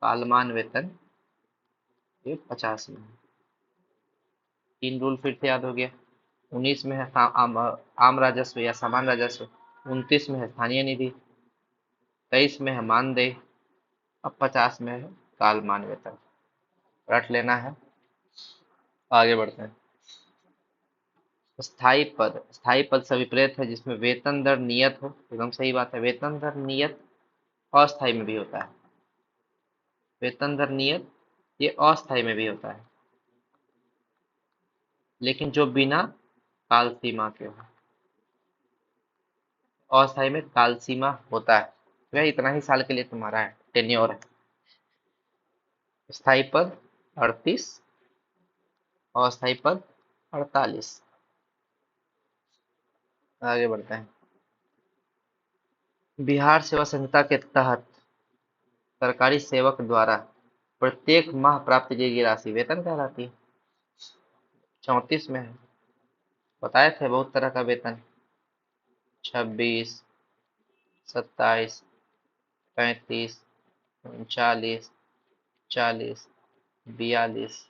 कालमान वेतन ये 50 में है। 3 रूल फिर से याद हो गया। 19 में है आम राजस्व या सामान्य राजस्व, 29 में है स्थानीय निधि, 23 में है मानदेय, अब 50 में है कालमान वेतन। रट लेना है। आगे बढ़ते हैं। स्थायी पद, स्थायी पद से विपरीत है जिसमें वेतन दर नियत हो। एकदम सही बात है, वेतन दर नियत अस्थायी में भी होता है। वेतन दर नियत ये अस्थायी में भी होता है, लेकिन जो बिना काल सीमा के हो। अस्थायी में काल सीमा होता है, वह इतना ही साल के लिए तुम्हारा है, टेन्योर है। स्थायी पद 38, अस्थायी पद 48। आगे बढ़ते हैं। बिहार सेवा संहिता के तहत सरकारी सेवक द्वारा प्रत्येक माह प्राप्त की गई राशि वेतन कहलाती है। 34 में है, बताए थे बहुत तरह का वेतन। 26, 27, 35, 39, 40, 42,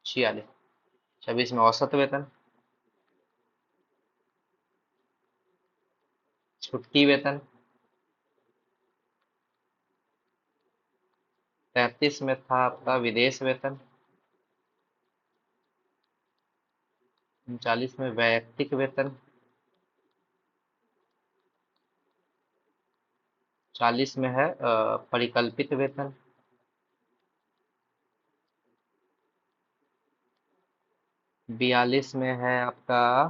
46। 26 में औसत वेतन, छुट्टी वेतन। 33 में था आपका विदेश वेतन। 39 में वैयक्तिक वेतन। 40 में है परिकल्पित वेतन। 42 में है आपका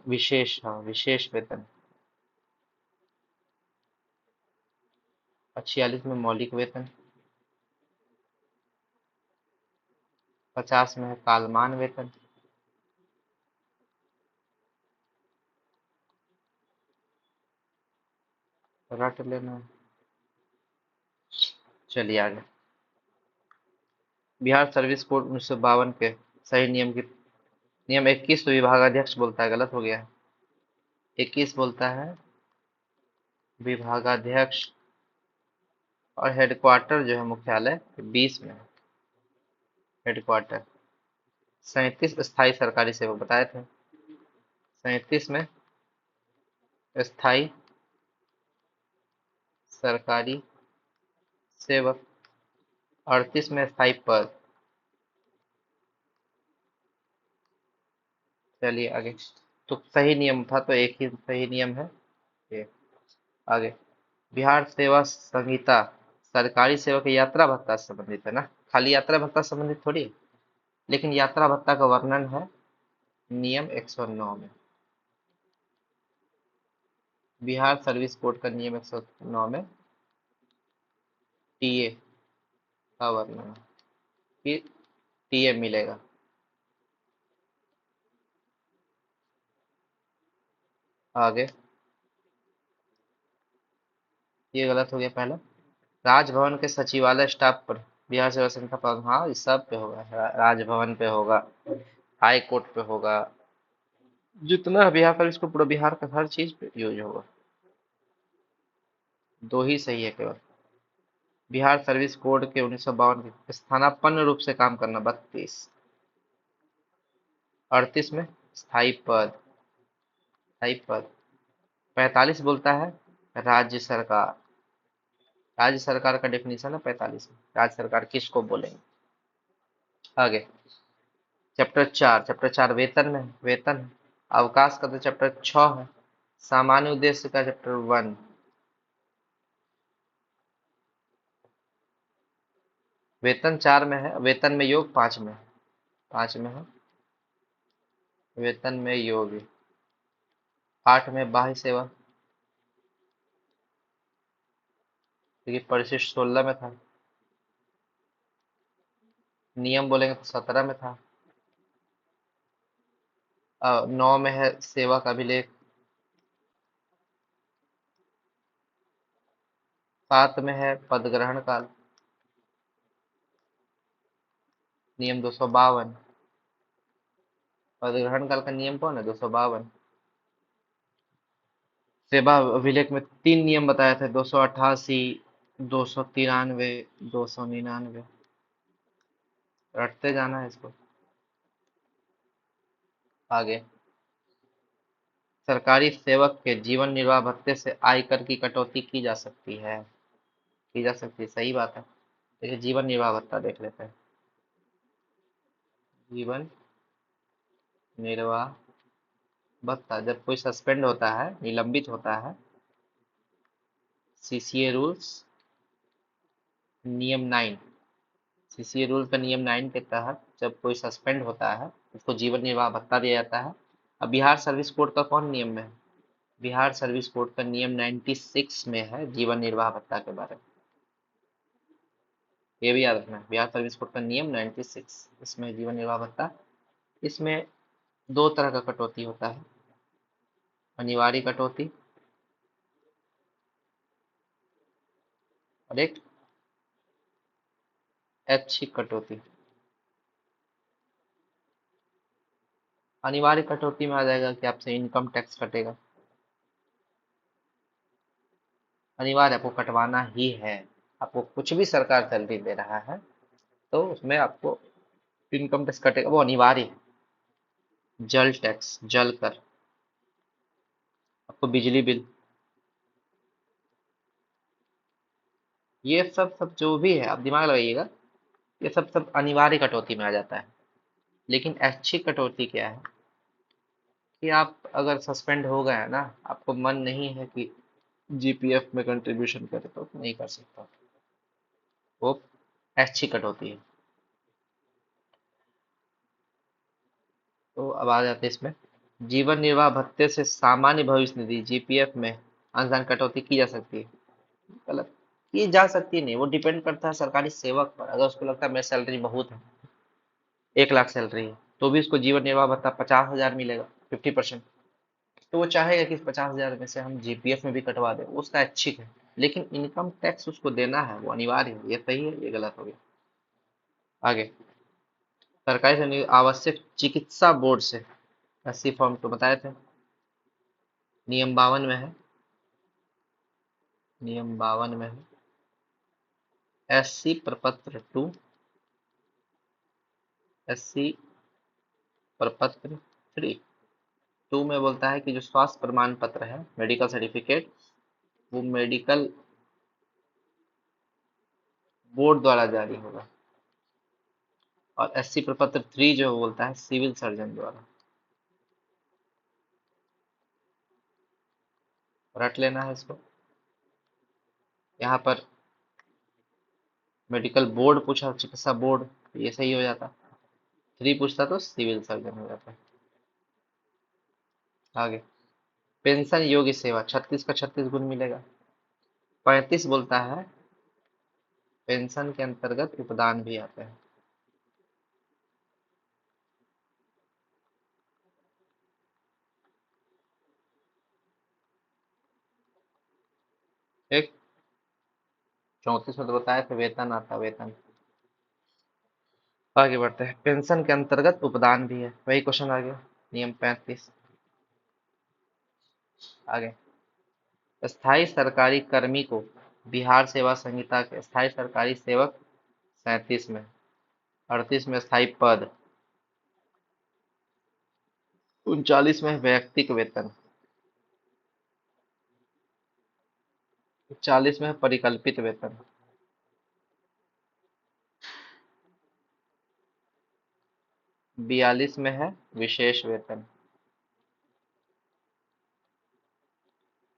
विशेष, हाँ विशेष वेतन। और 46 में मौलिक वेतन। 50 में है कालमान वेतन। रट लेना है। चलिए आगे। बिहार सर्विस कोड 1952 के सही नियम की, नियम 21 तो विभागाध्यक्ष बोलता है, गलत हो गया है। 21 बोलता है विभागाध्यक्ष, और हेडक्वार्टर जो है मुख्यालय 20 में है, हेडक्वार्टर। 37 स्थायी सरकारी सेवक बताए थे। 37 में स्थायी सरकारी सेवक। 38 में स्थायी पद। चलिए आगे। तो सही नियम था, तो एक ही सही नियम है ये। आगे, बिहार सेवा संहिता सरकारी सेवा के यात्रा भत्ता से संबंधित है ना, खाली यात्रा भत्ता से संबंधित थोड़ी है। लेकिन यात्रा भत्ता का वर्णन है नियम 109 में। बिहार सर्विस कोड का नियम 109 में टीए का वर्णन है कि टीए मिलेगा। आगे, ये गलत हो गया पहला। राजभवन के सचिवालय स्टाफ पर बिहार सेवा संस्था पर, हाँ इस सब पे होगा, राजभवन पे होगा, हाई कोर्ट पे होगा, जितना है बिहार पर, इसको पूरा बिहार का हर चीज पे यूज होगा। दो ही सही है केवल। बिहार सर्विस कोड के 1952 के स्थानापन्न रूप से काम करना 32। 38 में स्थायी पद, स्थायी पद। 45 बोलता है राज्य सरकार। राज्य सरकार का डेफिनेशन है 45 में, राज्य सरकार किसको बोलेंगे। आगे चैप्टर 4 वेतन में है, वेतन है। अवकाश का तो चैप्टर 6 है। सामान्य उद्देश्य का चैप्टर 1। वेतन 4 में है, वेतन में योग 5 में है, 5 में है। वेतन में योग 8 में बाह्य सेवा, क्योंकि परिशिष्ट 16 में था। नियम बोलेंगे तो 17 में था। 9 में है सेवा का अभिलेख। 7 में है पदग्रहण काल, नियम 252। पदग्रहण काल का नियम कौन है, 252। सेवा अभिलेख में 3 नियम बताए थे, 288, 293, 299। रटते जाना है इसको। आगे सरकारी सेवक के जीवन निर्वाह भत्ते से आयकर की कटौती की जा सकती है, की जा सकती है, सही बात है। देखिए जीवन निर्वाह भत्ता देख लेते हैं। जीवन निर्वाह भत्ता जब कोई सस्पेंड होता है, निलंबित होता है, सीसीए रूल्स नियम 9, सीसीए रूल का नियम 9 के तहत जब कोई सस्पेंड होता है उसको जीवन निर्वाह भत्ता दिया जाता है। अब बिहार सर्विस कोड का कौन नियम है, बिहार सर्विस कोड का नियम 96 में है जीवन निर्वाह भत्ता के बारे में। ये भी याद रखना है, बिहार सर्विस कोड का नियम 96, इसमें जीवन निर्वाह भत्ता। इसमें दो तरह का कटौती होता है, अनिवार्य कटौती और एक ऐच्छिक कटौती। अनिवार्य कटौती में आ जाएगा कि आपसे इनकम टैक्स कटेगा, अनिवार्य आपको कटवाना ही है। आपको कुछ भी सरकार सैलरी दे रहा है तो उसमें आपको इनकम टैक्स कटेगा, वो अनिवार्य है। जल टैक्स, जल कर, आपको बिजली बिल, ये सब सब जो भी है आप दिमाग लगाइएगा, ये सब सब अनिवार्य कटौती में आ जाता है। लेकिन ऐच्छिक कटौती क्या है कि आप अगर सस्पेंड हो गए हैं ना, आपको मन नहीं है कि जीपीएफ में कंट्रीब्यूशन करे तो नहीं कर सकता, वो ऐच्छिक कटौती है। तो अब आ जाते हैं इसमें, जीवन निर्वाह भत्ते से सामान्य भविष्य निधि जीपीएफ में अंशदान कटौती की जा सकती है, गलत। की जा सकती नहीं, वो डिपेंड करता है सरकारी सेवक पर। अगर उसको लगता है मेरी सैलरी बहुत है, 1 लाख सैलरी है, तो भी उसको जीवन निर्वाह भत्ता 50,000 मिलेगा, 50%। तो वो चाहेगा कि इस 50,000 में से हम जीपीएफ में भी कटवा दें, उसका ऐच्छिक है। लेकिन इनकम टैक्स उसको देना है, वो अनिवार्य है। ये सही है, ये गलत हो गया। आगे सरकारी से आवश्यक चिकित्सा बोर्ड से 80 फॉर्म तो बताए थे, नियम 52 में है, नियम 52 में है। एससी प्रपत्र 2, एससी प्रपत्र 3 में बोलता है कि जो स्वास्थ्य प्रमाण पत्र है, मेडिकल सर्टिफिकेट, वो मेडिकल बोर्ड द्वारा जारी होगा। और एससी प्रपत्र 3 जो बोलता है सिविल सर्जन द्वारा। रट लेना है इसको। यहाँ पर मेडिकल बोर्ड पूछा, चिकित्सा बोर्ड, ये सही हो जाता। 3 पूछता तो सिविल सर्जन हो जाता। आगे पेंशन योग्य सेवा 36 का 36 गुण मिलेगा। 35 बोलता है पेंशन के अंतर्गत उपदान भी आते हैं। एक 34 में तो बताए थे वेतन आता, वेतन। आगे बढ़ते हैं, पेंशन के अंतर्गत उपदान भी है, वही क्वेश्चन आ गया, नियम 35। आगे, स्थायी सरकारी कर्मी को बिहार सेवा संहिता के स्थायी सरकारी सेवक 37 में, 38 में स्थायी पद, 39 में वैयक्तिक वेतन, 40 में परिकल्पित वेतन, 42 में है विशेष वेतन,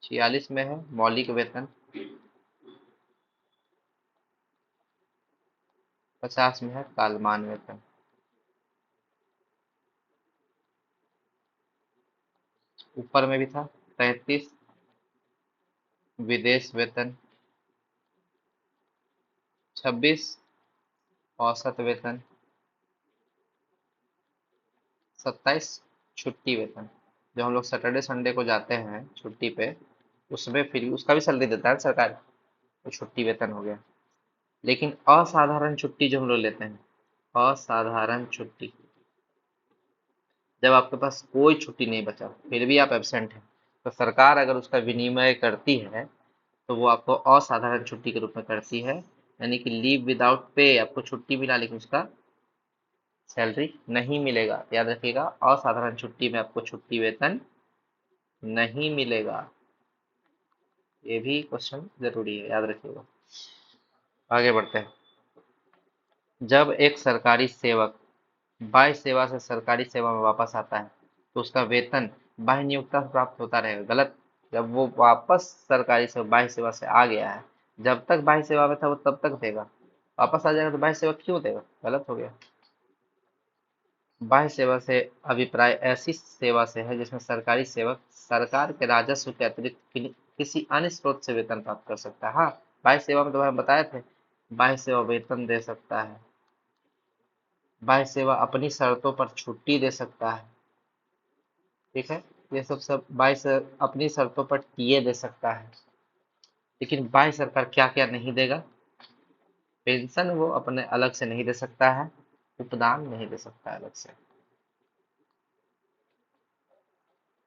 46 में है मौलिक वेतन, 50 में है कालमान वेतन। ऊपर में भी था 33 विदेश वेतन, 26 औसत वेतन, 27 छुट्टी वेतन। जो हम लोग सैटरडे संडे को जाते हैं छुट्टी पे, उसमें फिर भी उसका भी सैलरी देता है सरकार, तो छुट्टी वेतन हो गया। लेकिन असाधारण छुट्टी जो हम लोग लेते हैं, असाधारण छुट्टी, जब आपके पास कोई छुट्टी नहीं बचा फिर भी आप एब्सेंट हैं, तो सरकार अगर उसका विनिमय करती है तो वो आपको असाधारण छुट्टी के रूप में करती है, यानी कि लीव विदाउट पे, आपको छुट्टी मिला लेकिन उसका सैलरी नहीं मिलेगा। याद रखिएगा, असाधारण छुट्टी में आपको छुट्टी वेतन नहीं मिलेगा। ये भी क्वेश्चन जरूरी है, याद रखिएगा। आगे बढ़ते हैं, जब एक सरकारी सेवक बाह्य सेवा से सरकारी सेवा में वापस आता है तो उसका वेतन बाह्य नियोक्ता से प्राप्त होता रहेगा। गलत। जब वो वापस सरकारी से बाह्य सेवा से आ गया है, जब तक बाह्य सेवा में था वो तब तक देगा, वापस आ जाएगा तो बाह्य सेवा क्यों देगा, गलत हो गया। बाह्य सेवा से अभिप्राय ऐसी सेवा से है जिसमें सरकारी सेवक सरकार के राजस्व के अतिरिक्त किसी अन्य स्रोत से वेतन प्राप्त कर सकता है। हाँ, बाह्य सेवा में तो हम बताए थे, बाह्य सेवा वेतन दे सकता है, बाह्य सेवा अपनी शर्तों पर छुट्टी दे सकता है, ठीक है। ये सब सब बाह्य से अपनी शर्तों पर टीए दे सकता है। लेकिन बाह्य सरकार क्या क्या नहीं देगा, पेंशन वो अपने अलग से नहीं दे सकता है, उपदान नहीं दे सकता अलग से,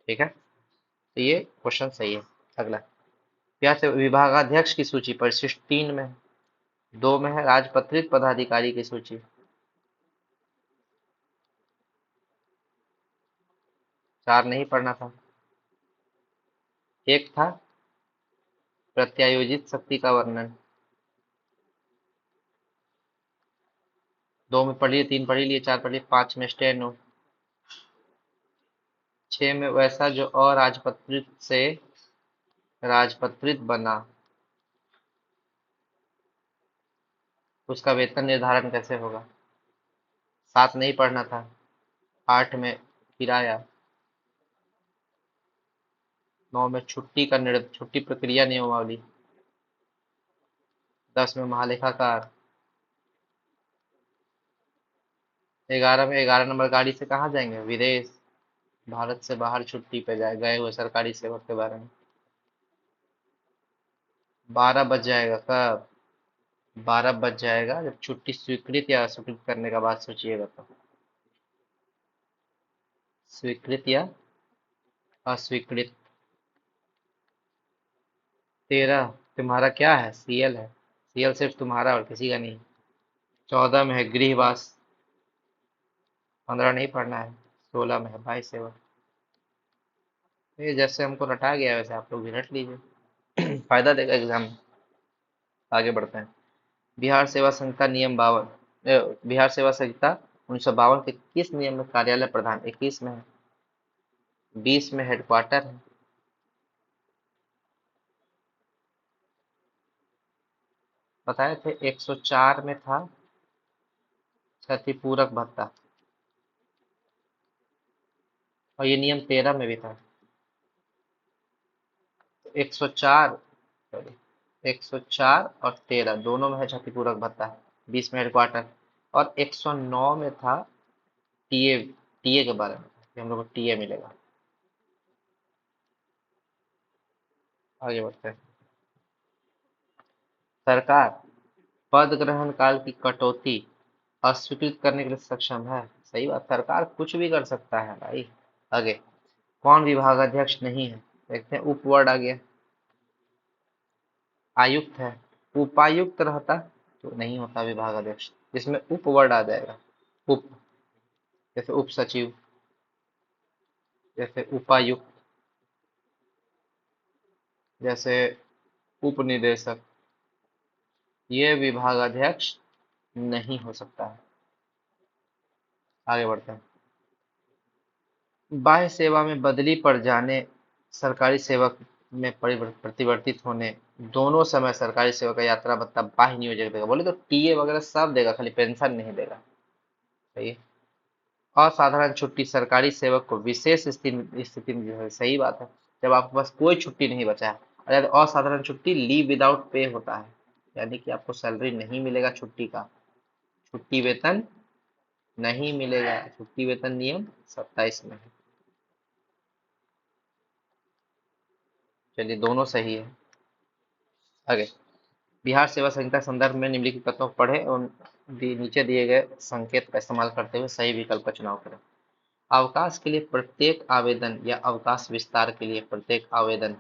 ठीक है। तो ये क्वेश्चन सही है। अगला, क्या से विभागाध्यक्ष की सूची परिशिष्ट 3 में है, 2 में है राजपत्रित पदाधिकारी की सूची, 4 नहीं पढ़ना था, एक था प्रत्यायोजित शक्ति का वर्णन, 2 में पढ़ लिए, 3 पढ़ लिए, 4 पढ़ लिए, 5 में स्टेनो, 6 में वैसा जो अराजपत्रित से राजपत्रित बना उसका वेतन निर्धारण कैसे होगा, 7 नहीं पढ़ना था, 8 में किराया, 9 में छुट्टी प्रक्रिया नियमावली, 10 में महालेखाकार, 11 में 11 नंबर गाड़ी से कहाँ जाएंगे, विदेश, भारत से बाहर छुट्टी पे जाए गए हुए सरकारी सेवक के बारे में। 12 बज जाएगा कब, 12 बज जाएगा जब छुट्टी स्वीकृत या अस्वीकृत करने का बात सोचिएगा तो, स्वीकृत या अस्वीकृत। 13 तुम्हारा क्या है, सीएल है, सीएल सिर्फ तुम्हारा और किसी का नहीं। 14 में है गृहवास, 15 नहीं पढ़ना है, 16 में है भाई सेवा। ये जैसे हमको रटा गया वैसे आप लोग भी रट लीजिए, फायदा देगा एग्जाम में। आगे बढ़ते हैं, बिहार सेवा संहिता नियम 52, बिहार सेवा संहिता 1952 के किस नियम में कार्यालय प्रधान, 21 में है, 20 में हेडक्वार्टर है, बताए थे 104 में था क्षतिपूरक भत्ता, और ये नियम 13 में भी था। 104, सॉरी, 104 और 13 दोनों में है क्षतिपूरक भत्ता, 20 में हेडक्वार्टर, और 109 में था टीए, टीए के बारे में कि हम लोग को टीए मिलेगा। आगे बढ़ते हैं, सरकार पद ग्रहण काल की कटौती अस्वीकृत करने के लिए सक्षम है। सही बात, सरकार कुछ भी कर सकता है भाई। आगे, कौन विभागाध्यक्ष नहीं है? देखते हैं, उपवर्ड आ गया। आयुक्त है। उपायुक्त रहता तो नहीं होता विभागाध्यक्ष, जिसमें उपवर्ड आ जाएगा। उप, जैसे उप सचिव, जैसे उपायुक्त, जैसे उप निदेशक, ये विभागाध्यक्ष नहीं हो सकता है। आगे बढ़ते हैं। बाह्य सेवा में बदली पड़ जाने, सरकारी सेवक में परिवर्तित होने, दोनों समय सरकारी सेवक का यात्रा भत्ता बाह्य नियोजक देगा। बोले तो टीए वगैरह सब देगा, खाली पेंशन नहीं देगा। सही है। असाधारण छुट्टी सरकारी सेवक को विशेष स्थिति में जो है, सही बात है। जब आपके पास कोई छुट्टी नहीं बचा है, अगर असाधारण छुट्टी लीव विदाउट पे होता है, यानी कि आपको सैलरी नहीं मिलेगा छुट्टी का, छुट्टी वेतन नहीं मिलेगा। छुट्टी वेतन नियम 27 में है। चलिए, दोनों सही है। आगे, बिहार सेवा संहिता के संदर्भ में निम्नलिखित तत्वों को पढ़े और नीचे दिए गए संकेत का इस्तेमाल करते हुए सही विकल्प का चुनाव करें। अवकाश के लिए प्रत्येक आवेदन या अवकाश विस्तार के लिए प्रत्येक आवेदन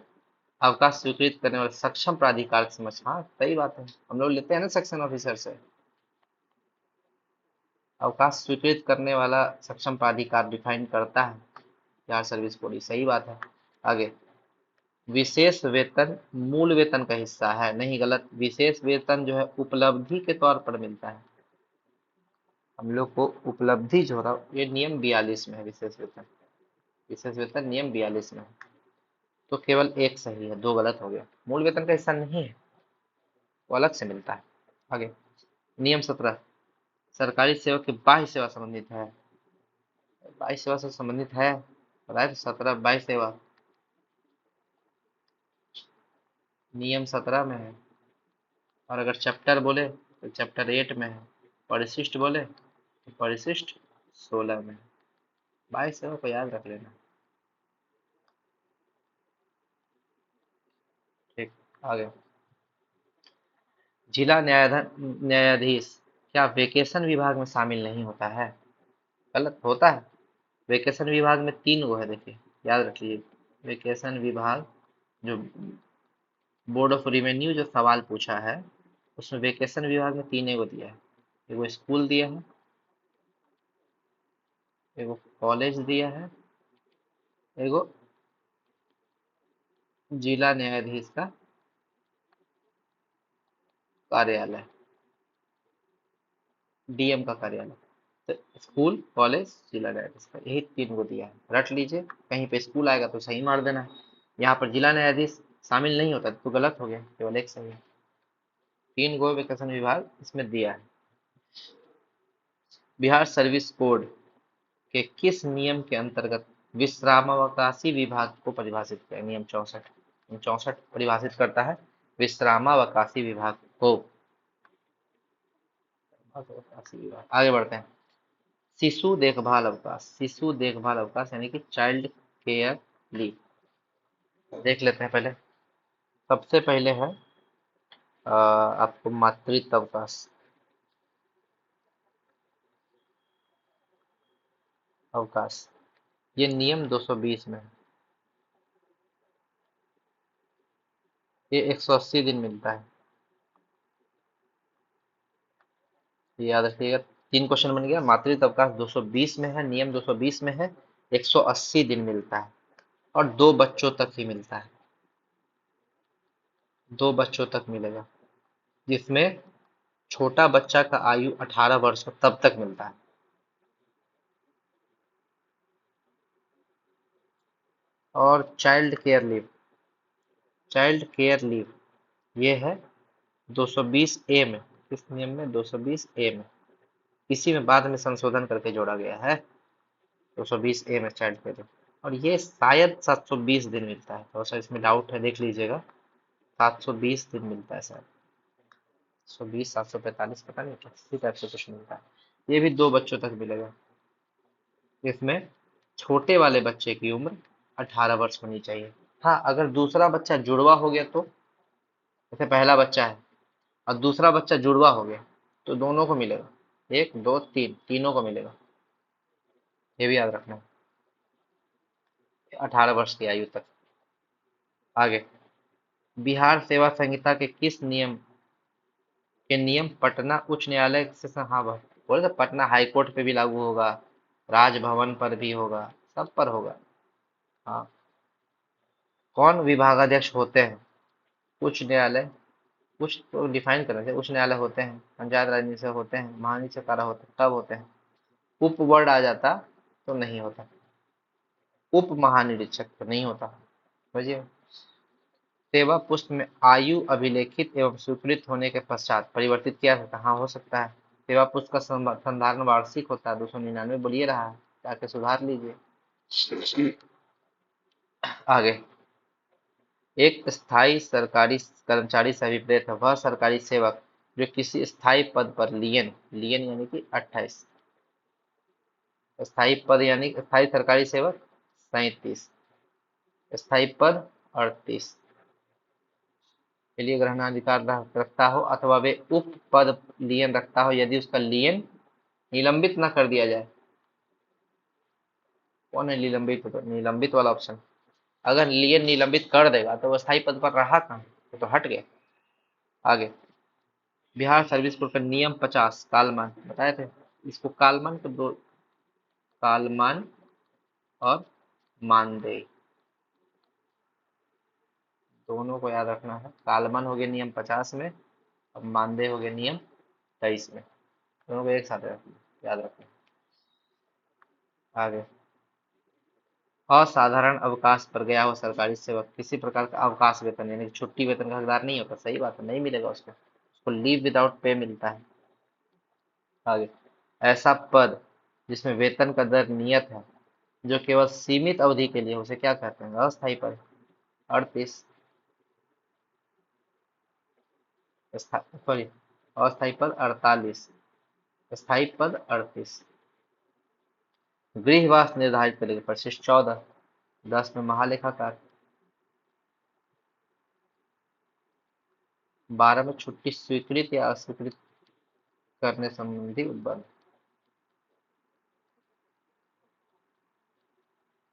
अवकाश स्वीकृत करने वाले सक्षम प्राधिकार की समझ। हाँ, सही बात है, हम लोग लेते हैं ना सेक्शन ऑफिसर से। अवकाश स्वीकृत करने वाला सक्षम प्राधिकार डिफाइन करता है बिहार सर्विस बॉडी। सही बात है। आगे, विशेष वेतन मूल वेतन का हिस्सा है, नहीं, गलत। विशेष वेतन जो है उपलब्धि के तौर पर मिलता है हम लोग को। उपलब्धि जो होता है, ये नियम 42 में है। विशेष वेतन, विशेष वेतन नियम 42 में है। तो केवल एक सही है, दो गलत हो गया। मूल वेतन का हिस्सा नहीं है, वो अलग से मिलता है। आगे, नियम 17 सरकारी सेवा की बाह्य सेवा संबंधित है। बाह्य सेवा से संबंधित है, बताए तो 17 बाह्य सेवा नियम 17 में है। और अगर चैप्टर बोले तो चैप्टर 8 में है। परिशिष्ट बोले तो परिशिष्ट 16 में है। बाह्य सेवा को याद रख लेना। ठीक। आगे, जिला न्यायाधीश क्या वेकेशन विभाग में शामिल नहीं होता है? गलत, होता है। वेकेशन विभाग में 3 गो है, देखिए, याद रखिए। वेकेशन विभाग, जो बोर्ड ऑफ रिवेन्यू जो सवाल पूछा है, उसमें वेकेशन विभाग में 3 गो दिया है। एगो स्कूल दिया है, एगो कॉलेज दिया है, एगो जिला न्यायाधीश का कार्यालय, डीएम का कार्यालय। तो स्कूल, कॉलेज, जिला न्यायाधीश का, यही 3 गो दिया है, रट लीजिए। कहीं पे स्कूल आएगा तो सही मार देना है। यहाँ पर जिला न्यायाधीश शामिल नहीं होता तो गलत हो गया, केवल एक सही है। 3 गो वेकेशन विभाग इसमें दिया है। बिहार सर्विस कोड के किस नियम के अंतर्गत विश्रामावकाशी विभाग को परिभाषित किया? नियम 64, 64 परिभाषित करता है विश्रामावकाशी विभाग को। आगे बढ़ते हैं। शिशु देखभाल अवकाश, शिशु देखभाल अवकाश यानी कि चाइल्ड केयर लीव देख लेते हैं पहले। सबसे पहले है आपको मातृत्व अवकाश। अवकाश ये नियम 220 में है। ये 180 दिन मिलता है, ये याद रखिएगा। 3 क्वेश्चन बन गया। मातृत्व अवकाश 220 में है, नियम 220 में है। 180 दिन मिलता है और 2 बच्चों तक ही मिलता है। 2 बच्चों तक मिलेगा, जिसमें छोटा बच्चा का आयु 18 वर्ष हो तब तक मिलता है। और child care leave, child care leave ये है 220 ए में। किस नियम में? 220 ए में। इसी में बाद में संशोधन करके जोड़ा गया है। 220 ए में चाइल्ड केयर लीव। और ये शायद 720 दिन मिलता है, थोड़ा सा इसमें डाउट है, देख लीजिएगा। 720 दिन मिलता है शायद, 120 745 पता नहीं, किसी टाइप से कुछ मिलता है। ये भी 2 बच्चों तक मिलेगा। इसमें छोटे वाले बच्चे की उम्र 18 वर्ष होनी चाहिए। हाँ, अगर दूसरा बच्चा जुड़वा हो गया तो, जैसे पहला बच्चा है और दूसरा बच्चा जुड़वा हो गया तो दोनों को मिलेगा। एक दो तीन, तीनों को मिलेगा। ये भी याद रखना। 18 वर्ष की आयु तक। आगे, बिहार सेवा संहिता के किस नियम के नियम पटना उच्च न्यायालय से हाँ बोले तो पटना हाई कोर्ट पे भी लागू होगा, राजभवन पर भी होगा, सब पर होगा। हाँ। कौन विभागाध्यक्ष होते हैं उच्च न्यायालय? कुछ तो डिफाइन करना चाहिए। उच्च न्यायालय होते हैं, पंचायत राज निदेशक होते हैं, महानिदेशक होते हैं, तब होते हैं। उप वर्ड आ जाता तो नहीं होता। उप महानिरीक्षक तो नहीं होता। समझिए। सेवा पुस्त में आयु अभिलेखित एवं स्वीकृत होने के पश्चात परिवर्तित किया सकता है। हाँ, हो सकता है। सेवा पुस्त का संधारण वार्षिक होता है, 299 बोलिए रहा है, जाके सुधार लीजिए। आगे, एक स्थायी सरकारी कर्मचारी से अभिप्रेत है वह सरकारी सेवक जो किसी स्थायी पद पर लियन लियन यानी कि 28, स्थायी पद यानी स्थायी सरकारी सेवक 37, स्थायी पद 38 के लिए ग्रहणाधिकार रखता हो अथवा वे उप पद लियन रखता हो यदि उसका लियन निलंबित न कर दिया जाए। कौन है निलंबित? तो निलंबित वाला ऑप्शन। अगर लियन निलंबित कर देगा तो वो स्थायी पद पर रहा कहाँ, वो तो हट गया। आगे, बिहार सर्विस कोड का नियम 50 कालमान बताए थे। इसको कालमान तो दो, कालमान और मानदेय दोनों को याद रखना है। कालमान हो गया नियम 50 में और मानदेय हो गया नियम 23 में। दोनों को एक साथ याद रखना। आगे, असाधारण अवकाश पर गया हो सरकारी सेवक किसी प्रकार का अवकाश वेतन यानी कि छुट्टी वेतन का हकदार नहीं होता। सही बात है, नहीं मिलेगा उसको। उसको लीव विदाउट पे मिलता है। आगे, ऐसा पद जिसमें वेतन का दर नियत है जो केवल सीमित अवधि के लिए, उसे क्या कहते हैं? अस्थायी पद। 38, सॉरी, अस्थायी पद 48, स्थायी पद 38। गृहवास निर्धारित करेगी परिशिष्ट 14, 10 में महालेखाकार, 12 में छुट्टी स्वीकृत या अस्वीकृत करने संबंधी उपबंध।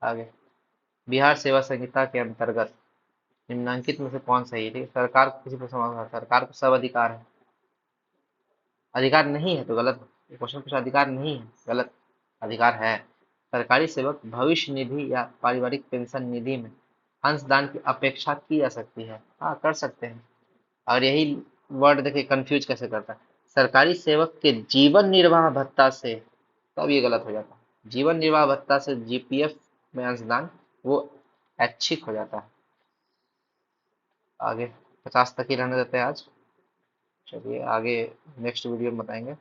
आगे, बिहार सेवा संहिता के अंतर्गत निम्नलिखित में से कौन सही है? ठीक है, सरकार को किसी पर समाधान, सरकार को सब अधिकार है। अधिकार नहीं है तो गलत। क्वेश्चन पूछा अधिकार नहीं है, गलत। अधिकार है। सरकारी सेवक भविष्य निधि या पारिवारिक पेंशन निधि में अंशदान की अपेक्षा की जा सकती है। हाँ, कर सकते हैं। और यही वर्ड देखिए कंफ्यूज कैसे करता है। सरकारी सेवक के जीवन निर्वाह भत्ता से, तब ये गलत हो जाता है। जीवन निर्वाह भत्ता से जीपीएफ में अंशदान वो ऐच्छिक हो जाता है। आगे, 50 तक ही रहने देते हैं आज। चलिए आगे नेक्स्ट वीडियो में बताएंगे।